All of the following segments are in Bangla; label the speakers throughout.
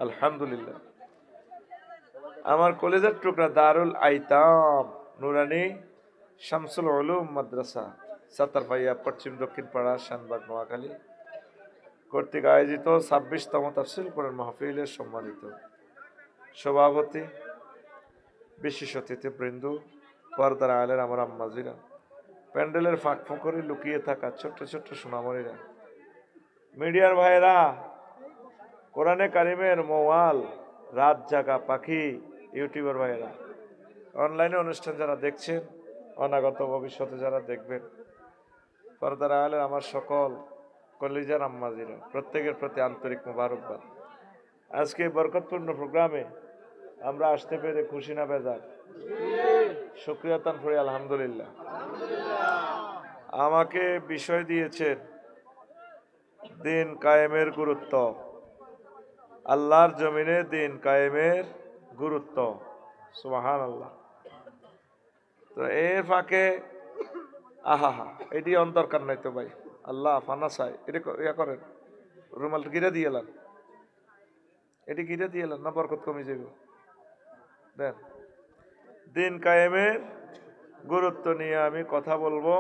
Speaker 1: আলহামদুলিল্লাহ। আমার কলেজের টুকরা দারুল আইতাম নুরানি শামসুল উলুম মাদ্রাসা সাতারপাইয়া পশ্চিম দক্ষিণ পাড়া শানবাগ নোয়াখালী কর্তৃক আয়োজিত ২৬তম তাফসীর কোরআন মাহফিলের সম্মানিত সভাপতি, বিশেষ অতিথিবৃন্দ, পর্দার আলের আমার আম্মাজিরা, প্যান্ডেলের ফাঁক ফোঁকরে লুকিয়ে থাকা ছোট্ট ছোট্ট সোনামণিরা, মিডিয়ার ভাইরা, কোরআনে কারিমের মওয়াল রাত জাগা পাখি, ইউটিউবার ভাইরা, অনলাইনে অনুষ্ঠান যারা দেখছেন, অনাগত ভবিষ্যতে যারা দেখবেন, পর্দার আলের আমার সকল কলিজার আম্মাজিরা, প্রত্যেকের প্রতি আন্তরিক মোবারকবাদ। আজকে বরকতপূর্ণ প্রোগ্রামে আমরা আসতে পেরে খুশি না বেজার? শুকরিয়া তান করি আলহামদুলিল্লাহ। আমাকে বিষয় দিয়েছেন দিন কায়েমের গুরুত্ব, আল্লাহর জমিনে দিন কায়েমের গুরুত্ব। সুবহানাল্লাহ। তো এর ফাঁকে এটি অন্তরকার নাই তো ভাই, আল্লাহ ফানা চাই, এটা ইয়া করেন, রুমাল গিরে দিয়ে এলাম, এটি গিরে দিয়ে এলাম না, বরকত কমে যাব। দেন, দিন কায়েমের গুরুত্ব নিয়ে আমি কথা বলবো।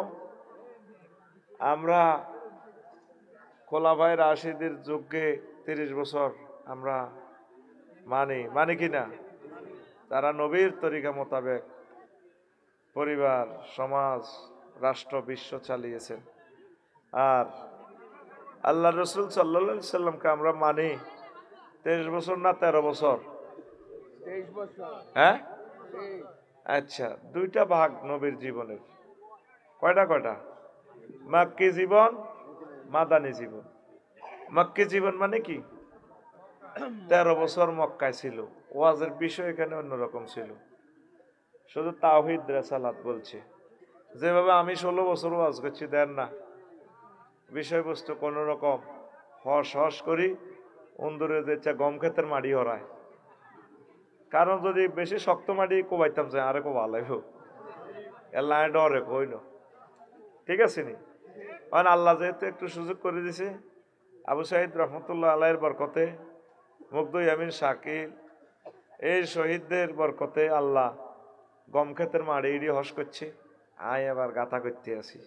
Speaker 1: আমরা খোলাফায়ে রাশিদের যুগে ৩০ বছর আমরা মানি কিনা? তারা নবীর তরিকা মোতাবেক পরিবার, সমাজ, রাষ্ট্র, বিশ্ব চালিয়েছেন। আর আল্লাহ রসুল সাল্লাল্লাহু আলাইহি সাল্লামকে আমরা মানি ২৩ বছর না ১৩ বছর? হ্যাঁ, আচ্ছা, দুইটা ভাগ নবীর জীবনের। কয়টা? মাক্কি জীবন, মাদানী জীবন। মাক্কি জীবন মানে কি? ১৩ বছর মক্কায় ছিল, ওয়াজের বিষয় এখানে অন্যরকম ছিল, শুধু তাওহীদ রিসালাত বলছে। যেভাবে আমি ১৬ বছর ওয়াজ করছি, দেন না, বিষয়বস্তু কোন রকম হস করি, অন্দরে যে গম ক্ষেতের মাটি হরায়। কারণ যদি বেশি শক্ত মাটি কোবাইতাম যে আরে কো ভালো হইব, এল্লাহ ডরে কইল, ঠিক আছে নি? কারণ আল্লাহ যেহেতু একটু সুযোগ করে দিছে, আবু সাঈদ রহমতুল্লাহ আলাইহির বরকতে, মুগ্ধ ইয়ামিন শাকিল, এই শহীদদের বরকতে আল্লাহ গম ক্ষেতের মাড়ি ইডি হস করছে, আয় আবার গাথা করতে আসি,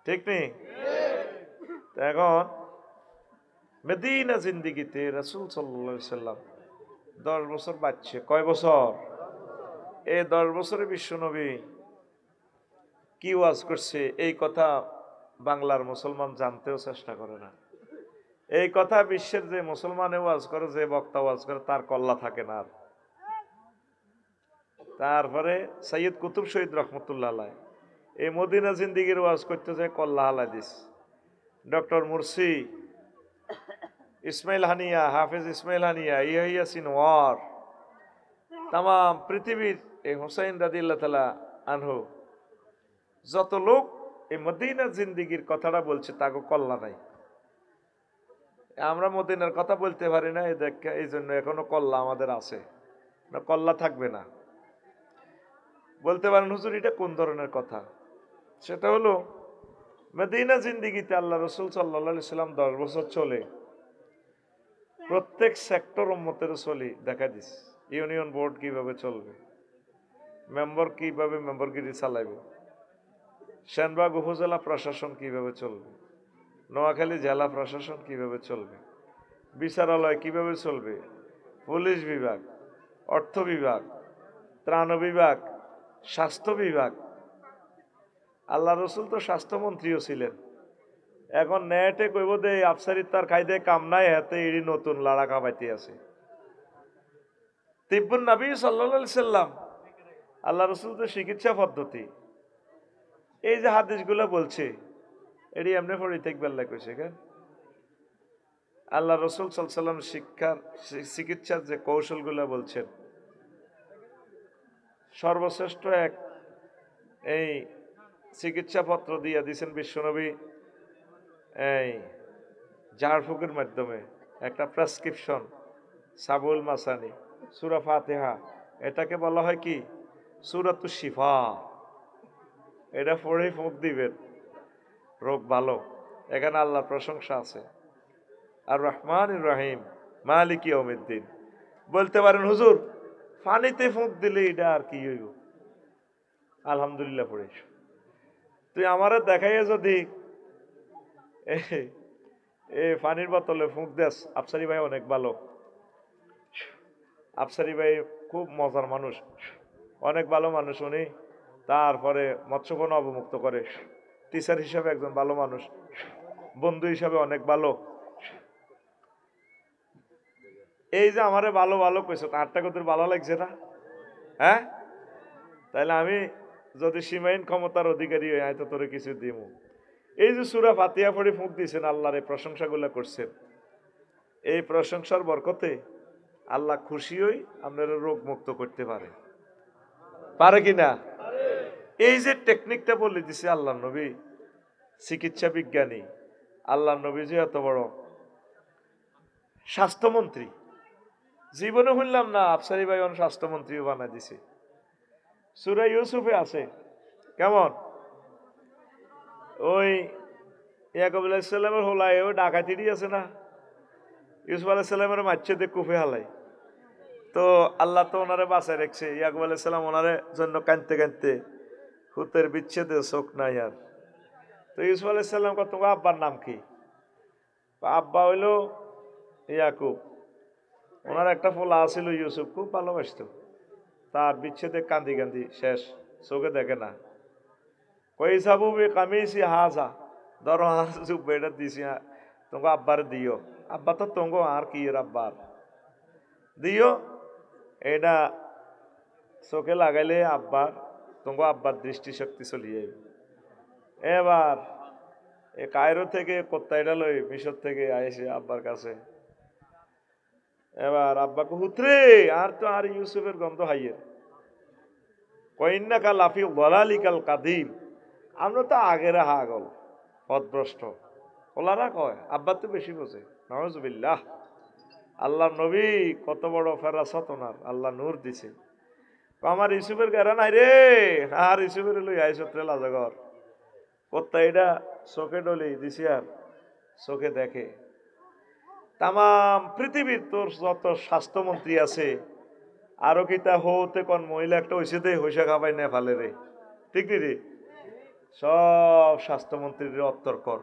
Speaker 1: ঠিক নেই? এখন মদিনা জিন্দিগিতে রাসূল সাল্লাল্লাহু আলাইহি সাল্লাম 10 বছর বাঁচছে। কয় বছর? এই 10 বছরে বিশ্বনবী কি ওয়াজ করছে এই কথা বাংলার মুসলমান জানতেও চেষ্টা করে না। এই কথা বিশ্বের যে মুসলমানে ওয়াজ করে, যে বক্তা ওয়াজ করে, তার কল্লা থাকে না। তারপরে সৈয়দ কুতুব শহীদ রহমতুল্লাহ আলাইহি এই মদিনা জিন্দিগির ওয়াজ করতে যায়, কল্লা হালা দিস। Doctor Morsi, Ismail Haniyeh, Hafez Ismail Haniyeh, Yasin war, তাম পৃথিবীর এই হুসাইন রাদিয়াল্লাহু তাআলা আনহু, যত লোক এই মদিনা জিন্দিগির কথাটা বলছে, তাকে কল্লা নাই। আমরা মদিনার কথা বলতে পারি না, এই জন্য এখনো কল্লা আমাদের আছে না, কল্লা থাকবে না। বলতে পারেন হুজুর এটা কোন ধরনের কথা? সেটা হলো মদিনা জিন্দিগিতে আল্লাহ রসুল সাল্লাল্লাহু আলাইহি সাল্লাম 10 বছর চলে প্রত্যেক সেক্টর উম্মতের চলি দেখা দিস। ইউনিয়ন বোর্ড কিভাবে চলবে, মেম্বার কিভাবে মেম্বারগিরি চালাইবে, সেনবাগ উপজেলা প্রশাসন কিভাবে চলবে, নোয়াখালী জেলা প্রশাসন কিভাবে চলবে, বিচারালয় কিভাবে চলবে, পুলিশ বিভাগ, অর্থ বিভাগ, ত্রাণ বিভাগ, স্বাস্থ্য বিভাগ। আল্লাহ রসুল তো স্বাস্থ্যমন্ত্রীও ছিলেন। এখন নেটে কইব দে আফসারি তার খাইতে কাম নাই, হাতে ইডি নতুন লাড়া খাবাইতে আছে। তিব্বুন নবী সাল্লাল্লাহু আলাইহি সাল্লাম, আল্লাহ রসুল তো চিকিৎসা পদ্ধতি, এই যে হাদিসগুলো বলছে, এটি এমনি পড়ে থাকবার লাগছে কেন? আল্লাহ রসুল সাল্লাল্লাহু আলাইহি সাল্লাম চিকিৎসার যে কৌশলগুলো বলছেন, সর্বশ্রেষ্ঠ এক এই চিকিৎসা পত্র দিয়ে দিয়েছেন বিশ্বনবী, এই ঝাড়ফুঁকের মাধ্যমে একটা প্রেসক্রিপশন, সাবুল মাসানি, সূরা ফাতিহা, এটাকে বলা হয় কি? সূরাতুশ শিফা। এটা পড়ে ফুঁক দিবেন, রোগ ভালো। এখানে আল্লাহর প্রশংসা আছে। আর রহমানির রহিম, মালিক ইয়াউমিদ্দিন। বলতে পারেন হুজুর পানিতে ফুঁক দিলে এটা আর কি হইব? আলহামদুলিল্লাহ পড়ে তুই আমারে দেখাইয়া যদি এ পানির বোতলে ফুঁক দেস, আফসারি ভাই অনেক ভালো, আফসারি ভাই খুব মজার মানুষ, অনেক ভালো মানুষ উনি, তারপরে মৎস্যবন অবমুক্ত করে, টিচার হিসাবে একজন ভালো মানুষ, বন্ধু হিসাবে অনেক ভালো। এই যে আমারে ভালো ভালো কইছো, তারটা কত ভালো লাগছে না? হ্যাঁ, তাইলে আমি যদি সীমাহীন ক্ষমতার অধিকারী হই, আমি তো তোরে কিছু দিব। এই যে সূরা ফাতিহা পড়ে ফুঁক দিয়েছেন, আল্লাহর এই প্রশংসাগুলো করছেন, এই প্রশংসার বরকতে আল্লাহ খুশি হই আপনারা রোগ মুক্ত করতে পারে কিনা? এই যে টেকনিকটা বলে দিছে আল্লাহ নবী, চিকিৎসা বিজ্ঞানী আল্লাহ নবী যে এত বড় স্বাস্থ্যমন্ত্রী, জীবনে শুনলাম না আফসারি ভাই স্বাস্থ্যমন্ত্রীও বানাই দিছে। সূরা ইউসুফে আছে কেমন, ওই ইয়াকুব আলাইহিস সালামের হোলায় ওই ডাকাতি আছে না, ইউসুফ আলাইহিস সালামের মারছে দিয়ে কুফে হালাই, তো আল্লাহ তো ওনারে বাঁচায় রাখছে। ইয়াকুব আলাইহিস সালাম ওনারে জন্য কাঁদতে কাঁদতে হুতের বিচ্ছেদে চোখ নাই আর। তো ইউসুফ আলাইহিস সালাম কত, তোমার আব্বার নাম কি? আব্বা হইল ইয়াকুব, ওনার একটা পোলা আছিল ইউসুফ, খুব ভালোবাসত, তার বিচ্ছেদে কান্দি কান্দি শেষ, চোখে দেখে না। কই যাবো কামিয়েছি হাজা, ধরো চুপ এটা দিছি, তোমাকে আব্বার দিও। আব্বা তো তোমাকে আর কি আব্বার দিও, এটা চোখে লাগাইলে আব্বার, তোমাকে আব্বার দৃষ্টিশক্তি চলিয়ে। এবার এ কায়রো থেকে কোত্তাইটা লই মিশর থেকে আইসে আব্বার কাছে। এবার আব্বাকে হুতরে আর তো আর ইউসুফের গন্ধ হাইয়ের, কইন্নাকা লাফি ওয়ালালিকাল কাদিম, আমরা তো আগের হাগল পথভ্রষ্ট। ওলারা কয় আব্বা তো বেশি বোঝে, নাউজুবিল্লাহ। আল্লাহ নবী কত বড় ফেরাসত ওনার, আল্লাহ নূর দিছে। আমার ইউসুফের গেরা নাই রে, আর ইউসুফের লই আইসত্রে লাজাগর কোত্তা এটা চোখে ডলি দিছি আর চোখে দেখে। তাম পৃথিবীর তোর যত স্বাস্থ্যমন্ত্রী আছে, আরো কি তা হতে কোন মহিলা একটা হয়েছে দে হইসা খাবাই না ফালে রে, ঠিক রে? সব স্বাস্থ্যমন্ত্রীর অত্তর কর।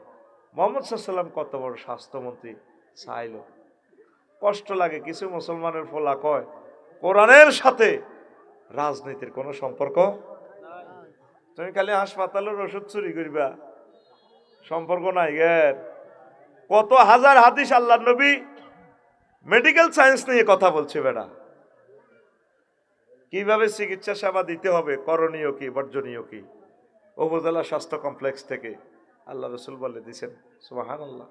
Speaker 1: মোহাম্মদ সাল্লাম কত বড় স্বাস্থ্যমন্ত্রী চাইল, কষ্ট লাগে। কিছু মুসলমানের ফলা কয় কোরআনের সাথে রাজনীতির কোনো সম্পর্ক, তুমি খালি হাসপাতালের ওষুধ চুরি করিবা, সম্পর্ক নাই গের। কত হাজার হাদিস আল্লাহ নবী মেডিকেল সায়েন্স নিয়ে কথা বলছে বেড়া, কিভাবে চিকিৎসা সেবা দিতে হবে, করণীয় কি বর্জনীয় কি, উপজেলা স্বাস্থ্য কমপ্লেক্স থেকে আল্লাহ রসুল বলে দিছেন। সুবহানাল্লাহ।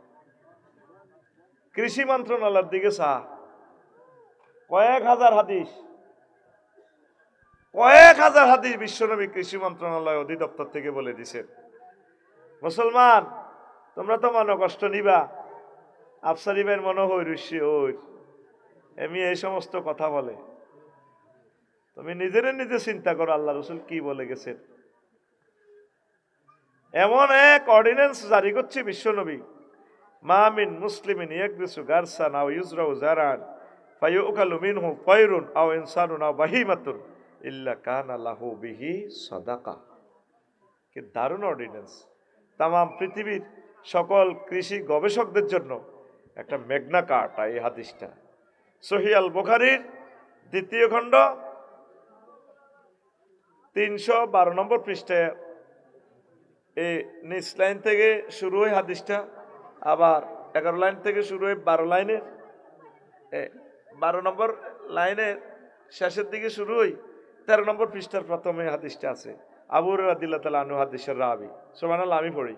Speaker 1: কৃষি মন্ত্রণালয়ের দিকে কয়েক হাজার হাদিস বিশ্বনবী কৃষি মন্ত্রণালয় অধিদপ্তর থেকে বলে দিছেন। মুসলমান তোমরা তো মনে কষ্ট নিবা, আফসারি ভাইয়ের মনে হই রুশি ওই এমনি এই সমস্ত কথা বলে, তুমি নিজে চিন্তা করো আল্লাহ রসুল কি বলে গেছেন। এমন এক অর্ডিন্যান্স জারি করছে বিশ্বনবী, মা মিন মুসলিমিন ইয়াকরিসু গারসান আও ইউজরাউ জারান ফায়ুকালু মিনহু তায়রুন আও ইনসানুন আও বাহিমাতুন ইল্লা কানা লাহু বিহি সাদাকা। কি দারুণ অর্ডিন্যান্স! তাম পৃথিবীর সকল কৃষি গবেষকদের জন্য একটা মেঘনা কার্ট এই হাদিসটা। সহিহ আল বুখারীর 2য় খণ্ড 312 নম্বর পৃষ্ঠায় এই নিচ লাইন থেকে শুরু হয় হাদিসটা, আবার 11 লাইন থেকে শুরু হয় 12 লাইনের 12 নম্বর লাইনের শেষের দিকে শুরু হয় 13 নম্বর পৃষ্ঠার প্রথমে হাদিসটা আছে। আবু হুরায়রা রাদিয়াল্লাহু তাআলা আনহু হাদিসের রাবি। সুবহানাল্লাহ। আমি পড়ি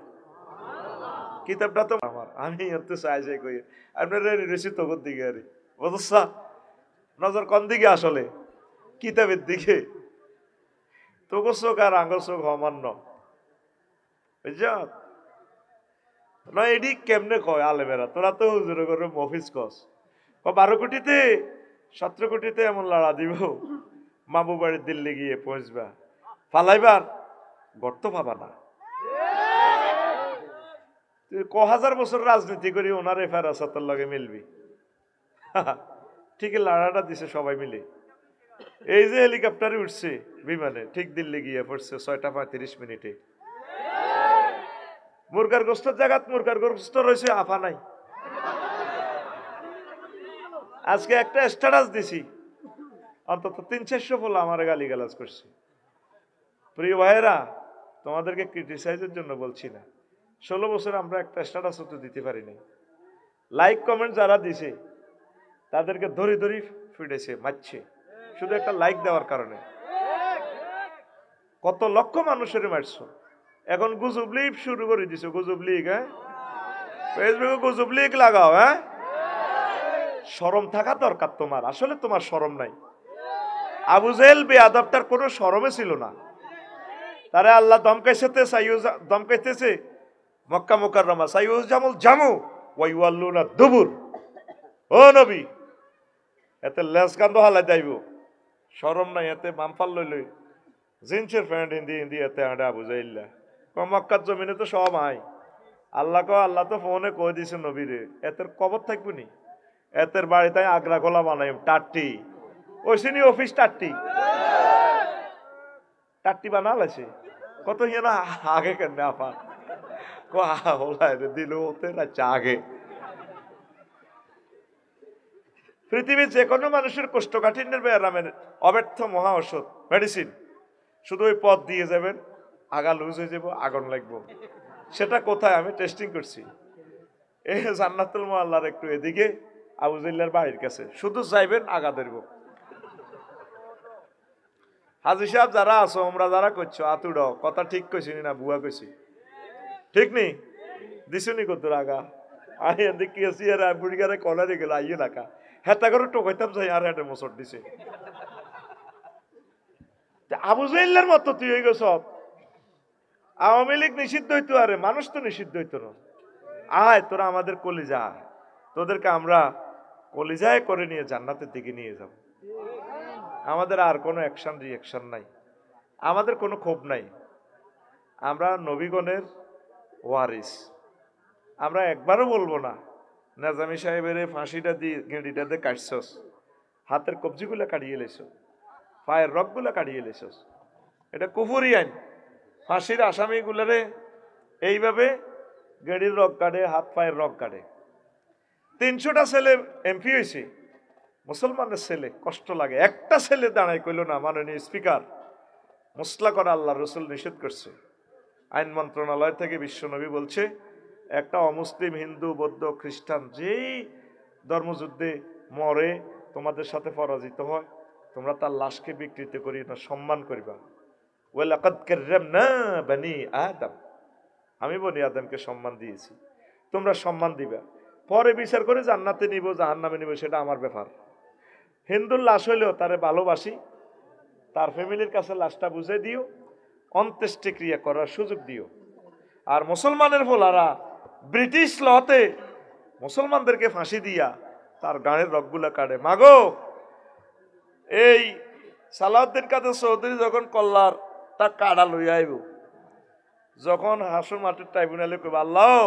Speaker 1: কিতাবটা তো আমার, আমি হতে চাই যাই কই আপনারা রেসি তো দিকে আরে বুঝছা, নজর কোন দিকে আসলে কিতাবের দিকে, তো চোখ আর আঙ্গুল চোখ সমান্য বুঝছ না। এডি কেমনে কয় আলেমেরা, তোরা তো হুজুরে করে মফিজ কস 12 কোটিতে 17 কোটিতে এমন লড়া দিব, মামু বাড়ির দিল্লি গিয়ে পৌঁছবা, ফালাইবার গর্ত পাবা না। তুই 1000 বছর রাজনীতি করি ওনারে ফেরাসতের লগে মিলবি, ঠিক লাড়াটা দিছে সবাই মিলে। এই যে হেলিকপ্টারে উঠছে বিমানে, ঠিক দিল্লি গিয়ে পড়ছে 6টা 35 মিনিটে। মুরগার গোস্তের জায়গাত মুরগার গোস্ত রয়েছে, আফা নাই। আজকে একটা স্ট্যাটাস দিছি, অন্তত 300-400 ফলো আমার গালিগালাজ করছে। প্রিয় ভাইয়েরা, তোমাদেরকে ক্রিটিসাইজের জন্য বলছি না। 16 বছর আমরা একটা স্ট্যাটাসও তো দিতে পারিনি। লাইক কমেন্ট যারা দিছে তাদেরকে ধরি ধরি ফিরেছে, মারছে, শুধু একটা লাইক দেওয়ার কারণে। কত লক্ষ মানুষের মারছো। এখন গুজব লীগ শুরু করে দিছো, গুজব লীগ। হ্যাঁ, ফেসবুকে গুজব লীগ লাগাও। হ্যাঁ, শরম থাকা দরকার তোমার। আসলে তোমার শরম নাই। আবু জেহেল বেয়াদবটার কোনো শরমে ছিল না। তারা আল্লাহ দমকাইতেছে মক্কা মুকাররমা সাইয়ুজ জামুল জামু ওয়াইওয়াল্লুনা দুবুর। ও নবী, এতে লেস কান্দ হালাই যাইব, শরম নাই। এতে মামফাল লই জিন্সের প্যান্ট হিন্দি হিন্দি এতে আডা আবু জাইল্লা মক্কার জমিনে তো সব আই। আল্লাহ তো ফোনে কই দিছে নবীরে, এতের কবর থাকবো নি। এতের বাড়িতে আগ্রা গোলা বানাই টাট্টি, ওইসিনি অফিস টাট্টি টাট্টি বানা লাইছে। কত হিয়া না আগে কেন আপা দিল হতে না আগে। পৃথিবীর যে কোনো মানুষের কোষ্ঠকাঠিন্যের ব্যায়ামের অব্যর্থ মহা ঔষধ মেডিসিন। শুধু ওই পথ দিয়ে যাবেন, আগা লুজ হয়ে যাব, আগুন লাগবো। সেটা কোথায় আমি টেস্টিং করছি। এই জান্নাতুল মুআল্লার একটু এদিকে আবু জিল্লার বাড়ির কাছে, শুধু যাইবেন আগা ধরব। হাজি সাহেব যারা আছো, আমরা যারা করছো আতুড কথা ঠিক কইছি না বুয়া কইছি? ঠিক নেই দিছুনি কত আগা আই দেখি আছি আর বুড়িগারে কলারে গেল আইয়ে লাকা হেতা করে টোকাইতাম যাই আর হেঁটে মোচর দিছে। আবু জাইল্লার মতো তুই হয়ে গেছ। আওয়ামী লীগ নিষিদ্ধ হইতো, আরে মানুষ তো নিষিদ্ধ হইতো না। আয় তোরা আমাদের কলিজা, তোদেরকে আমরা কলিজায় করে নিয়ে জান্নাতের দিকে নিয়ে যাব। আমাদের আর কোনো অ্যাকশন রিঅ্যাকশন নাই, আমাদের কোনো ক্ষোভ নাই। আমরা নবীগণের ওয়ারিস। আমরা একবারও বলবো না নাজামি সাহেবের ফাঁসিটা দিয়ে গেঁড়িটাতে কাটছস, হাতের কবজিগুলো কাটিয়ে লেছ, পায়ের রগগুলো কাটিয়ে লেছস। এটা কুফুরি আইন। ফাঁসির আসামিগুলারে এইভাবে গেঁড়ির রগ কাটে, হাত পায়ের রগ কাটে। 300টা ছেলে এমপি হয়েছে, মুসলমানের ছেলে, কষ্ট লাগে। একটা ছেলে দাঁড়ায় কইল না মাননীয় স্পিকার মুসলা করা আল্লাহ রসুল নিষেধ করছে। আইন মন্ত্রণালয় থেকে বিশ্বনবী বলছে একটা অমুসলিম হিন্দু বৌদ্ধ খ্রিস্টান যেই ধর্মযুদ্ধে মরে তোমাদের সাথে পরাজিত হয়, তোমরা তার লাশকে বিকৃত করি না, সম্মান করিবা। ওয়ালাকাদ কাররামনা বনি আদম, আমি বনি আদমকে সম্মান দিয়েছি, তোমরা সম্মান দিবা। পরে বিচার করে জান্নাতে নিব জাহান্নামে নিব সেটা আমার ব্যাপার। হিন্দুর লাশ হইলেও তারে ভালোবাসি, তার ফ্যামিলির কাছে লাশটা বুঝে দিও, অন্ত্যেষ্টিক্রিয়া করার সুযোগ দিও। আর মুসলমানের ফোলারা ব্রিটিশ লতে মুসলমানদেরকে ফাঁসি দিয়া তার গানের রগগুলা কাটে। মাগো, এই সালাউদ্দিন কাদের চৌধুরী যখন কল্লার তা কাড়া লইয়া আইব, যখন হাসর মাঠের ট্রাইব্যুনালে কইব আল্লাহ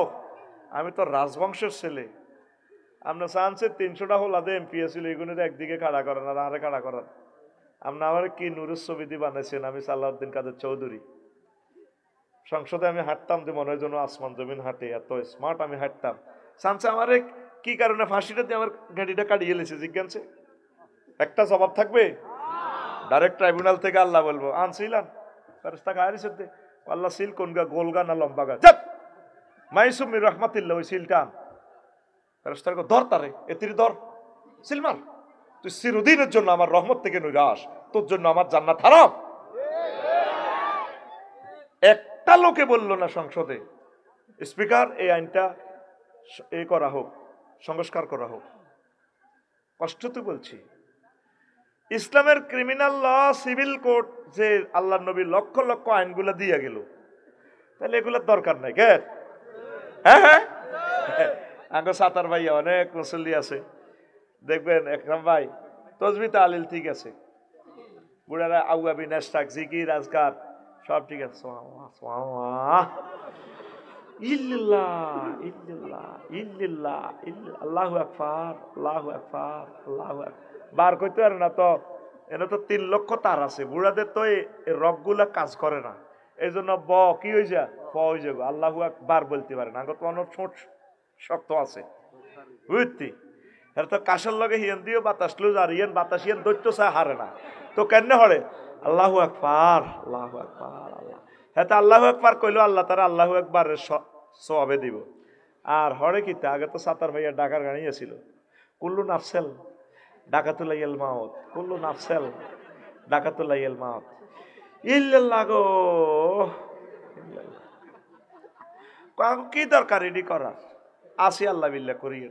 Speaker 1: আমি তো রাজবংশের ছেলে, আপনার চান্সে 300টা হলাদে এমপি ছিল, এগুলোর একদিকে খাড়া করেন আর আরে খাড়া করেন। আপনি আমার কি নূরের ছবি দিয়ে বানাইছেন? আমি সালাউদ্দিন কাদের চৌধুরী। সংসদে আমি হাঁটতাম যে মনে হয় যেন আসমান জমিন হাঁটে, এত স্মার্ট আমি হাঁটতাম। চান্সে আমার কি কারণে ফাঁসিটা দিয়ে আমার গাড়িটা কাটিয়ে এলেছে জিজ্ঞানছে? একটা জবাব থাকবে। ডাইরেক্ট ট্রাইব্যুনাল থেকে আল্লাহ বলবো আনছিলাম ফেরেশতা গায়ের সাথে আল্লাহ সিল কোন গা, গোল গা না লম্বা গা? যাক মাইসুমি রহমাতিল্লাহ, ওই সিলটা ফেরেশতার ধর, তারে এতির ধর, সিল মার। তুই চিরদিনের জন্য আমার রহমত থেকে নৈরাশ, তোর জন্য আমার জান্নাত হারাম। একটা লোকে বলল না সংসদে স্পিকার এই আইনটা এই করা হোক, সংস্কার করা হোক। কষ্ট তো বলছি। ইসলামের ক্রিমিনাল ল, সিভিল কোড যে আল্লাহ নবী লক্ষ লক্ষ আইনগুলা দিয়ে গেল, তাহলে এগুলোর দরকার নাই কে? হ্যাঁ হ্যাঁ, আগে সাতার ভাই অনেক মুসল্লি আছে, দেখবেন একরাম ভাই তসবি তালিল ঠিক আছে, বুড়ারা আউয়াবি নাস্তাক জিকির আজকার সব ঠিক আছে, ইল্লাল্লাহ ইল্লাল্লাহ ইল্লাল্লাহ আল্লাহু আকবার আল্লাহু আকবার আল্লাহু আকবার বার করতে পারে না তো। এনে তো 3 লক্ষ তার আছে, বুড়াদের তো এই রগগুলা কাজ করে না, এই জন্য কি হয়ে যায় ফ হয়ে যাবে, আল্লাহু আকবার বলতে পারে না। আগে তো অনেক ছোট শক্ত আছে বুঝতি, এর তো কাশের লগে হিয়ান দিও বাতাস লুজ, আর হিয়ান বাতাস হিয়ান দৈত্য চায় হারে না, তো কেন হরে আল্লাহু আকবার আল্লাহু আকবার আল্লাহ। হ্যাঁ, তো আল্লাহু আকবার কইলো আল্লাহ তারা আল্লাহু আকবারের সওয়াবে দিব। আর হরে কিতা আগে তো সাতার ভাইয়া ডাকার গাড়ি ছিল, কুল্লু নাফসেল ডাকাতুল্লাহিল মাউত, কুল্লু নাফসেল ডাকাতুল্লাহিল মাউত ইল্লাল্লাহ গো। কি দরকার এডি করার, আসি আল্লাহ বিল্লাহ করিয়ে।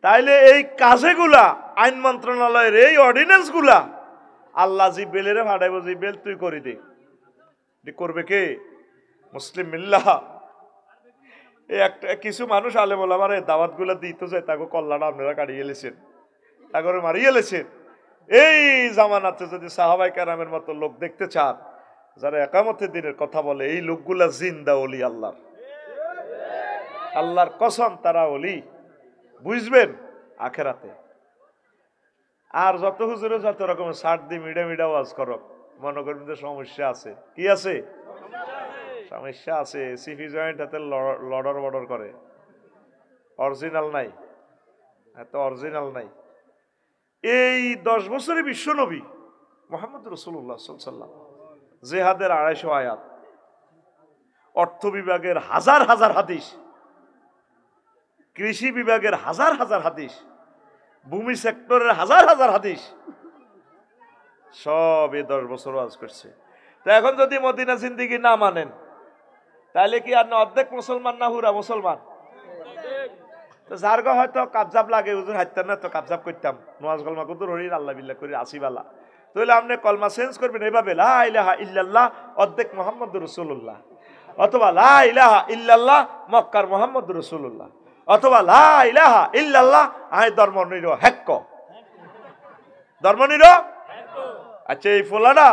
Speaker 1: তাইলে এই কাজেগুলা আইন মন্ত্রণালয়ের এই অর্ডিন্যান্স গুলা আল্লাহ জিব্রাইলের ভাড়াইব, জিব্রাইল তুই করে দে, করবে কে? মুসলিম মিল্লাহ। এই একটা কিছু মানুষ আলেম ওলামার দাওয়াত গুলা দিতে যায়, তাকে কল্যাণ আপনারা কাটিয়ে এলেছেন, তাকে মারিয়ে এলেছেন। এই জামানাতে যদি সাহাবায়ে কেরামের মতো লোক দেখতে চান, যারা একামতের দিনের কথা বলে, এই লোকগুলা জিন্দা ওলি আল্লাহর, আল্লাহর কসম তারা ওলি, বুঝবেন আখেরাতে। আর যত হুজুরে যত রকম সার দি মিডা মিডা ওয়াজ করক, মনে করবেন যে সমস্যা আছে। কি আছে? সমস্যা আছে। সিফি জয়েন্ট হাতে লড়র বর্ডর করে, অরিজিনাল নাই, এত অরিজিনাল নাই। এই 10 বছরে বিশ্ব নবী মুহাম্মদ রাসূলুল্লাহ সাল্লাল্লাহু আলাইহি ওয়াসাল্লাম জিহাদের 250 আয়াত, অর্থ বিভাগের হাজার হাজার হাদিস, কৃষি বিভাগের হাজার হাজার হাদিস, ভূমি সেক্টরের হাজার হাজার হাদিস, সব এই 10 বছর ওয়াজ করছে। তো এখন যদি মদিনা জিন্দেগি না মানেন, তাহলে কি আর না অর্ধেক মুসলমান না হুরা মুসলমান? তো যার গা হয়তো কাবজাব লাগে, হুজুর হাইতাম না তো কাবজাব করতাম, নওয়াজ কলমা কুদুর হরির আল্লাহ বিল্লাহ করি আসিবালা, তাহলে আপনি কলমা চেঞ্জ করবেন এইভাবে, লা ইলাহা ইল্লাল্লাহ অর্ধেক মুহাম্মদুর রাসূলুল্লাহ, অথবা লা ইলাহা ইল্লাল্লাহ মক্কার মুহাম্মদুর রাসূলুল্লাহ, অথবা লা ইলাহা ইল্লাল্লাহ আই ধর্ম নির হেক্ক, ধর্ম নির। আচ্ছা, এই ফোলাটা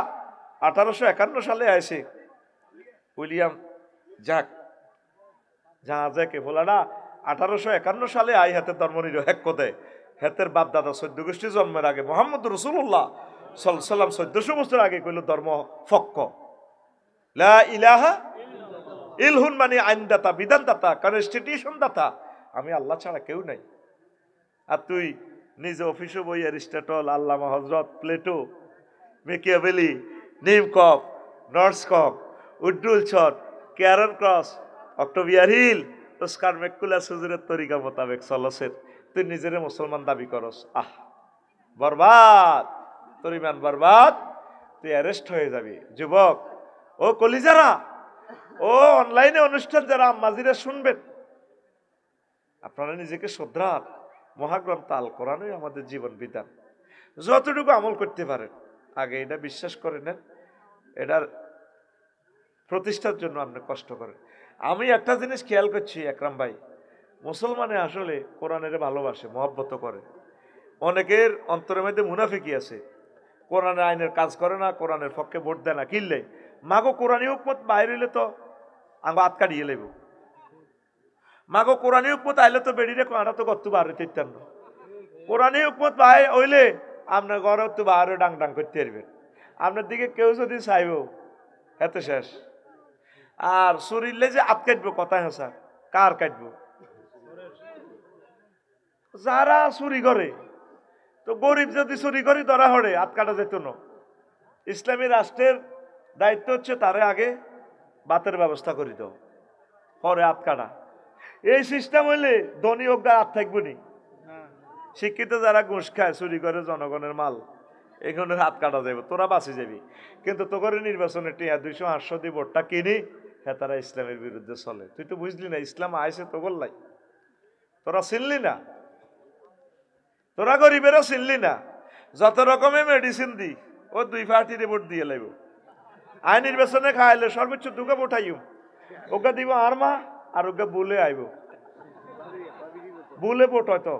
Speaker 1: 1851 সালে আসে উইলিয়াম জ্যাক, জ্যাকে ফোলাটা 1851 সালে আই হাতের ধর্ম নির হেক্ক দেয়। হেতের বাপ দাদা 14 গোষ্ঠী জন্মের আগে মুহাম্মদ রাসূলুল্লাহ সাল্লাল্লাহু আলাইহি ওয়াসাল্লাম 1400 বছর আগে কইল ধর্ম ফক্ক, লা ইলাহা ইলহুন মানে আইনদাতা, বিধানদাতা, কনস্টিটিউশন দাতা, আমি আল্লাহ ছাড়া কেউ নাই। আর তুই নিজে অফিসে বই অ্যারিস্টটল, আল্লামা হযরত, প্লেটো, মেকিয়াভেলি, নিমকক, নর্সকপ, উড্ডুল ছট, ক্যারন ক্রস, অক্টোভিয়ার হিল, ওস্কার মেকুলাস হুজুরের তরিকা মোতাবেক চলছেন, তুই নিজেরে মুসলমান দাবি করস। বরবাদ, তোর ইমান বরবাদ, তুই অ্যারেস্ট হয়ে যাবি। যুবক ও কলিজারা, ও অনলাইনে অনুষ্ঠান যারা আম্মাজিরা শুনবেন, আপনারা নিজেকে শ্রদ্ধার, মহাগ্রন্থ আল কোরআনই আমাদের জীবন বিধান, যতটুকু আমল করতে পারেন আগে এটা বিশ্বাস করে নেন, এটার প্রতিষ্ঠার জন্য আপনি কষ্ট করেন। আমি একটা জিনিস খেয়াল করছি একরাম ভাই, মুসলমানে আসলে কোরআনের ভালোবাসে, মহব্বত করে। অনেকের অন্তরের মধ্যে মুনাফিকি আছে, কোরআনের আইনের কাজ করে না, কোরআনের পক্ষে ভোট দেয় না, কিনলে মাগো কোরআনী হুকমত বাইরে হইলে তো আঙ্গ হাত কাটিয়ে লেব, মাগো কোরআনী হুকমত আইলে তো বেড়িরে কাঁটা তো কত বাহারে তেতাম না, কোরআনী হুকমত বাইরে হইলে আপনার ঘরে তো বাহারে ডাং ডাং করতে পারবেন, আপনার দিকে কেউ যদি চাইব এত শেষ। আর শরীরে যে হাত কাটবো, কথা হেসা কার কাটবো? যারা চুরি করে, তো গরিব যদি চুরি করি ধরা হরে হাত কাটা যেত না। ইসলামী রাষ্ট্রের দায়িত্ব হচ্ছে তারে আগে বাতের ব্যবস্থা করে দাও, পরে হাত কাটা। এই সিস্টেম হইলে ধনী হোক হাত থাকবো নি। শিক্ষিত যারা ঘুষ খায়, চুরি করে জনগণের মাল, এখানে হাত কাটা যাবে, তোরা বাঁচি যাবি। কিন্তু তো করে নির্বাচনে টিয়া 200-800 দিয়ে ভোটটা কিনি, হ্যাঁ তারা ইসলামের বিরুদ্ধে চলে। তুই তো বুঝলি না ইসলাম আইসে তো বললাই, তোরা চিনলি না, তোরা গরিবেরও চিনলি না। যত রকমের মেডিসিন দি ও 2 পার্টিতে ভোট দিয়ে লাগবে। আইন নির্বাচনে খাইলে সর্বোচ্চ 2টা ভোট আইব, ওকে দিব আর মা, আর ওকে বুলে আইব, বুলে ভোট হয়তো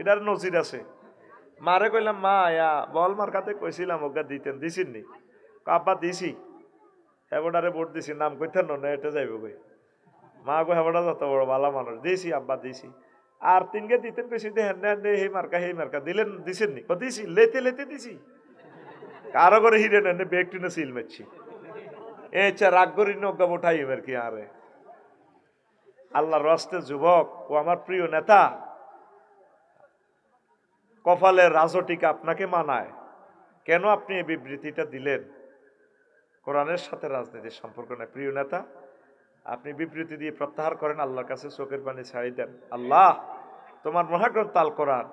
Speaker 1: এটার নজির আছে। মারে কইলাম মা আয়া বল মার কাতে কইছিলাম ওকে দিতেন, দিছিন নি? আব্বা দিছি, এবারে ভোট দিছি, নাম কইতেন না এটা যাইব কই। মা গো হেবড়া যত বড় ভালো মানুষ, দিয়েছি আব্বা দিয়েছি। আর তিনকে দিতেন বেশি, হ্যাঁ হে মার্কা দিলেন, দিছেন নি? দিছি, লেতে লেতে দিছি। কারো করে হিরে নেন বেগ টিনে সিল মেরছি, এছা রাগ করি নজ্ঞা উঠাই এবার কি আরে। আল্লাহর রাস্তে যুবক ও আমার প্রিয় নেতা, কপালের রাজটিকা আপনাকে মানায়। কেন আপনি এই বিবৃতিটা দিলেন? কোরআনের সাথে রাজনীতির সম্পর্ক নেই। প্রিয় নেতা, আপনি বিবৃতি দিয়ে প্রত্যাহার করেন, আল্লাহর কাছে চোখের পানি ছাড়ি দেন। আল্লাহ, তোমার মহাগ্রন্থ আল কোরআন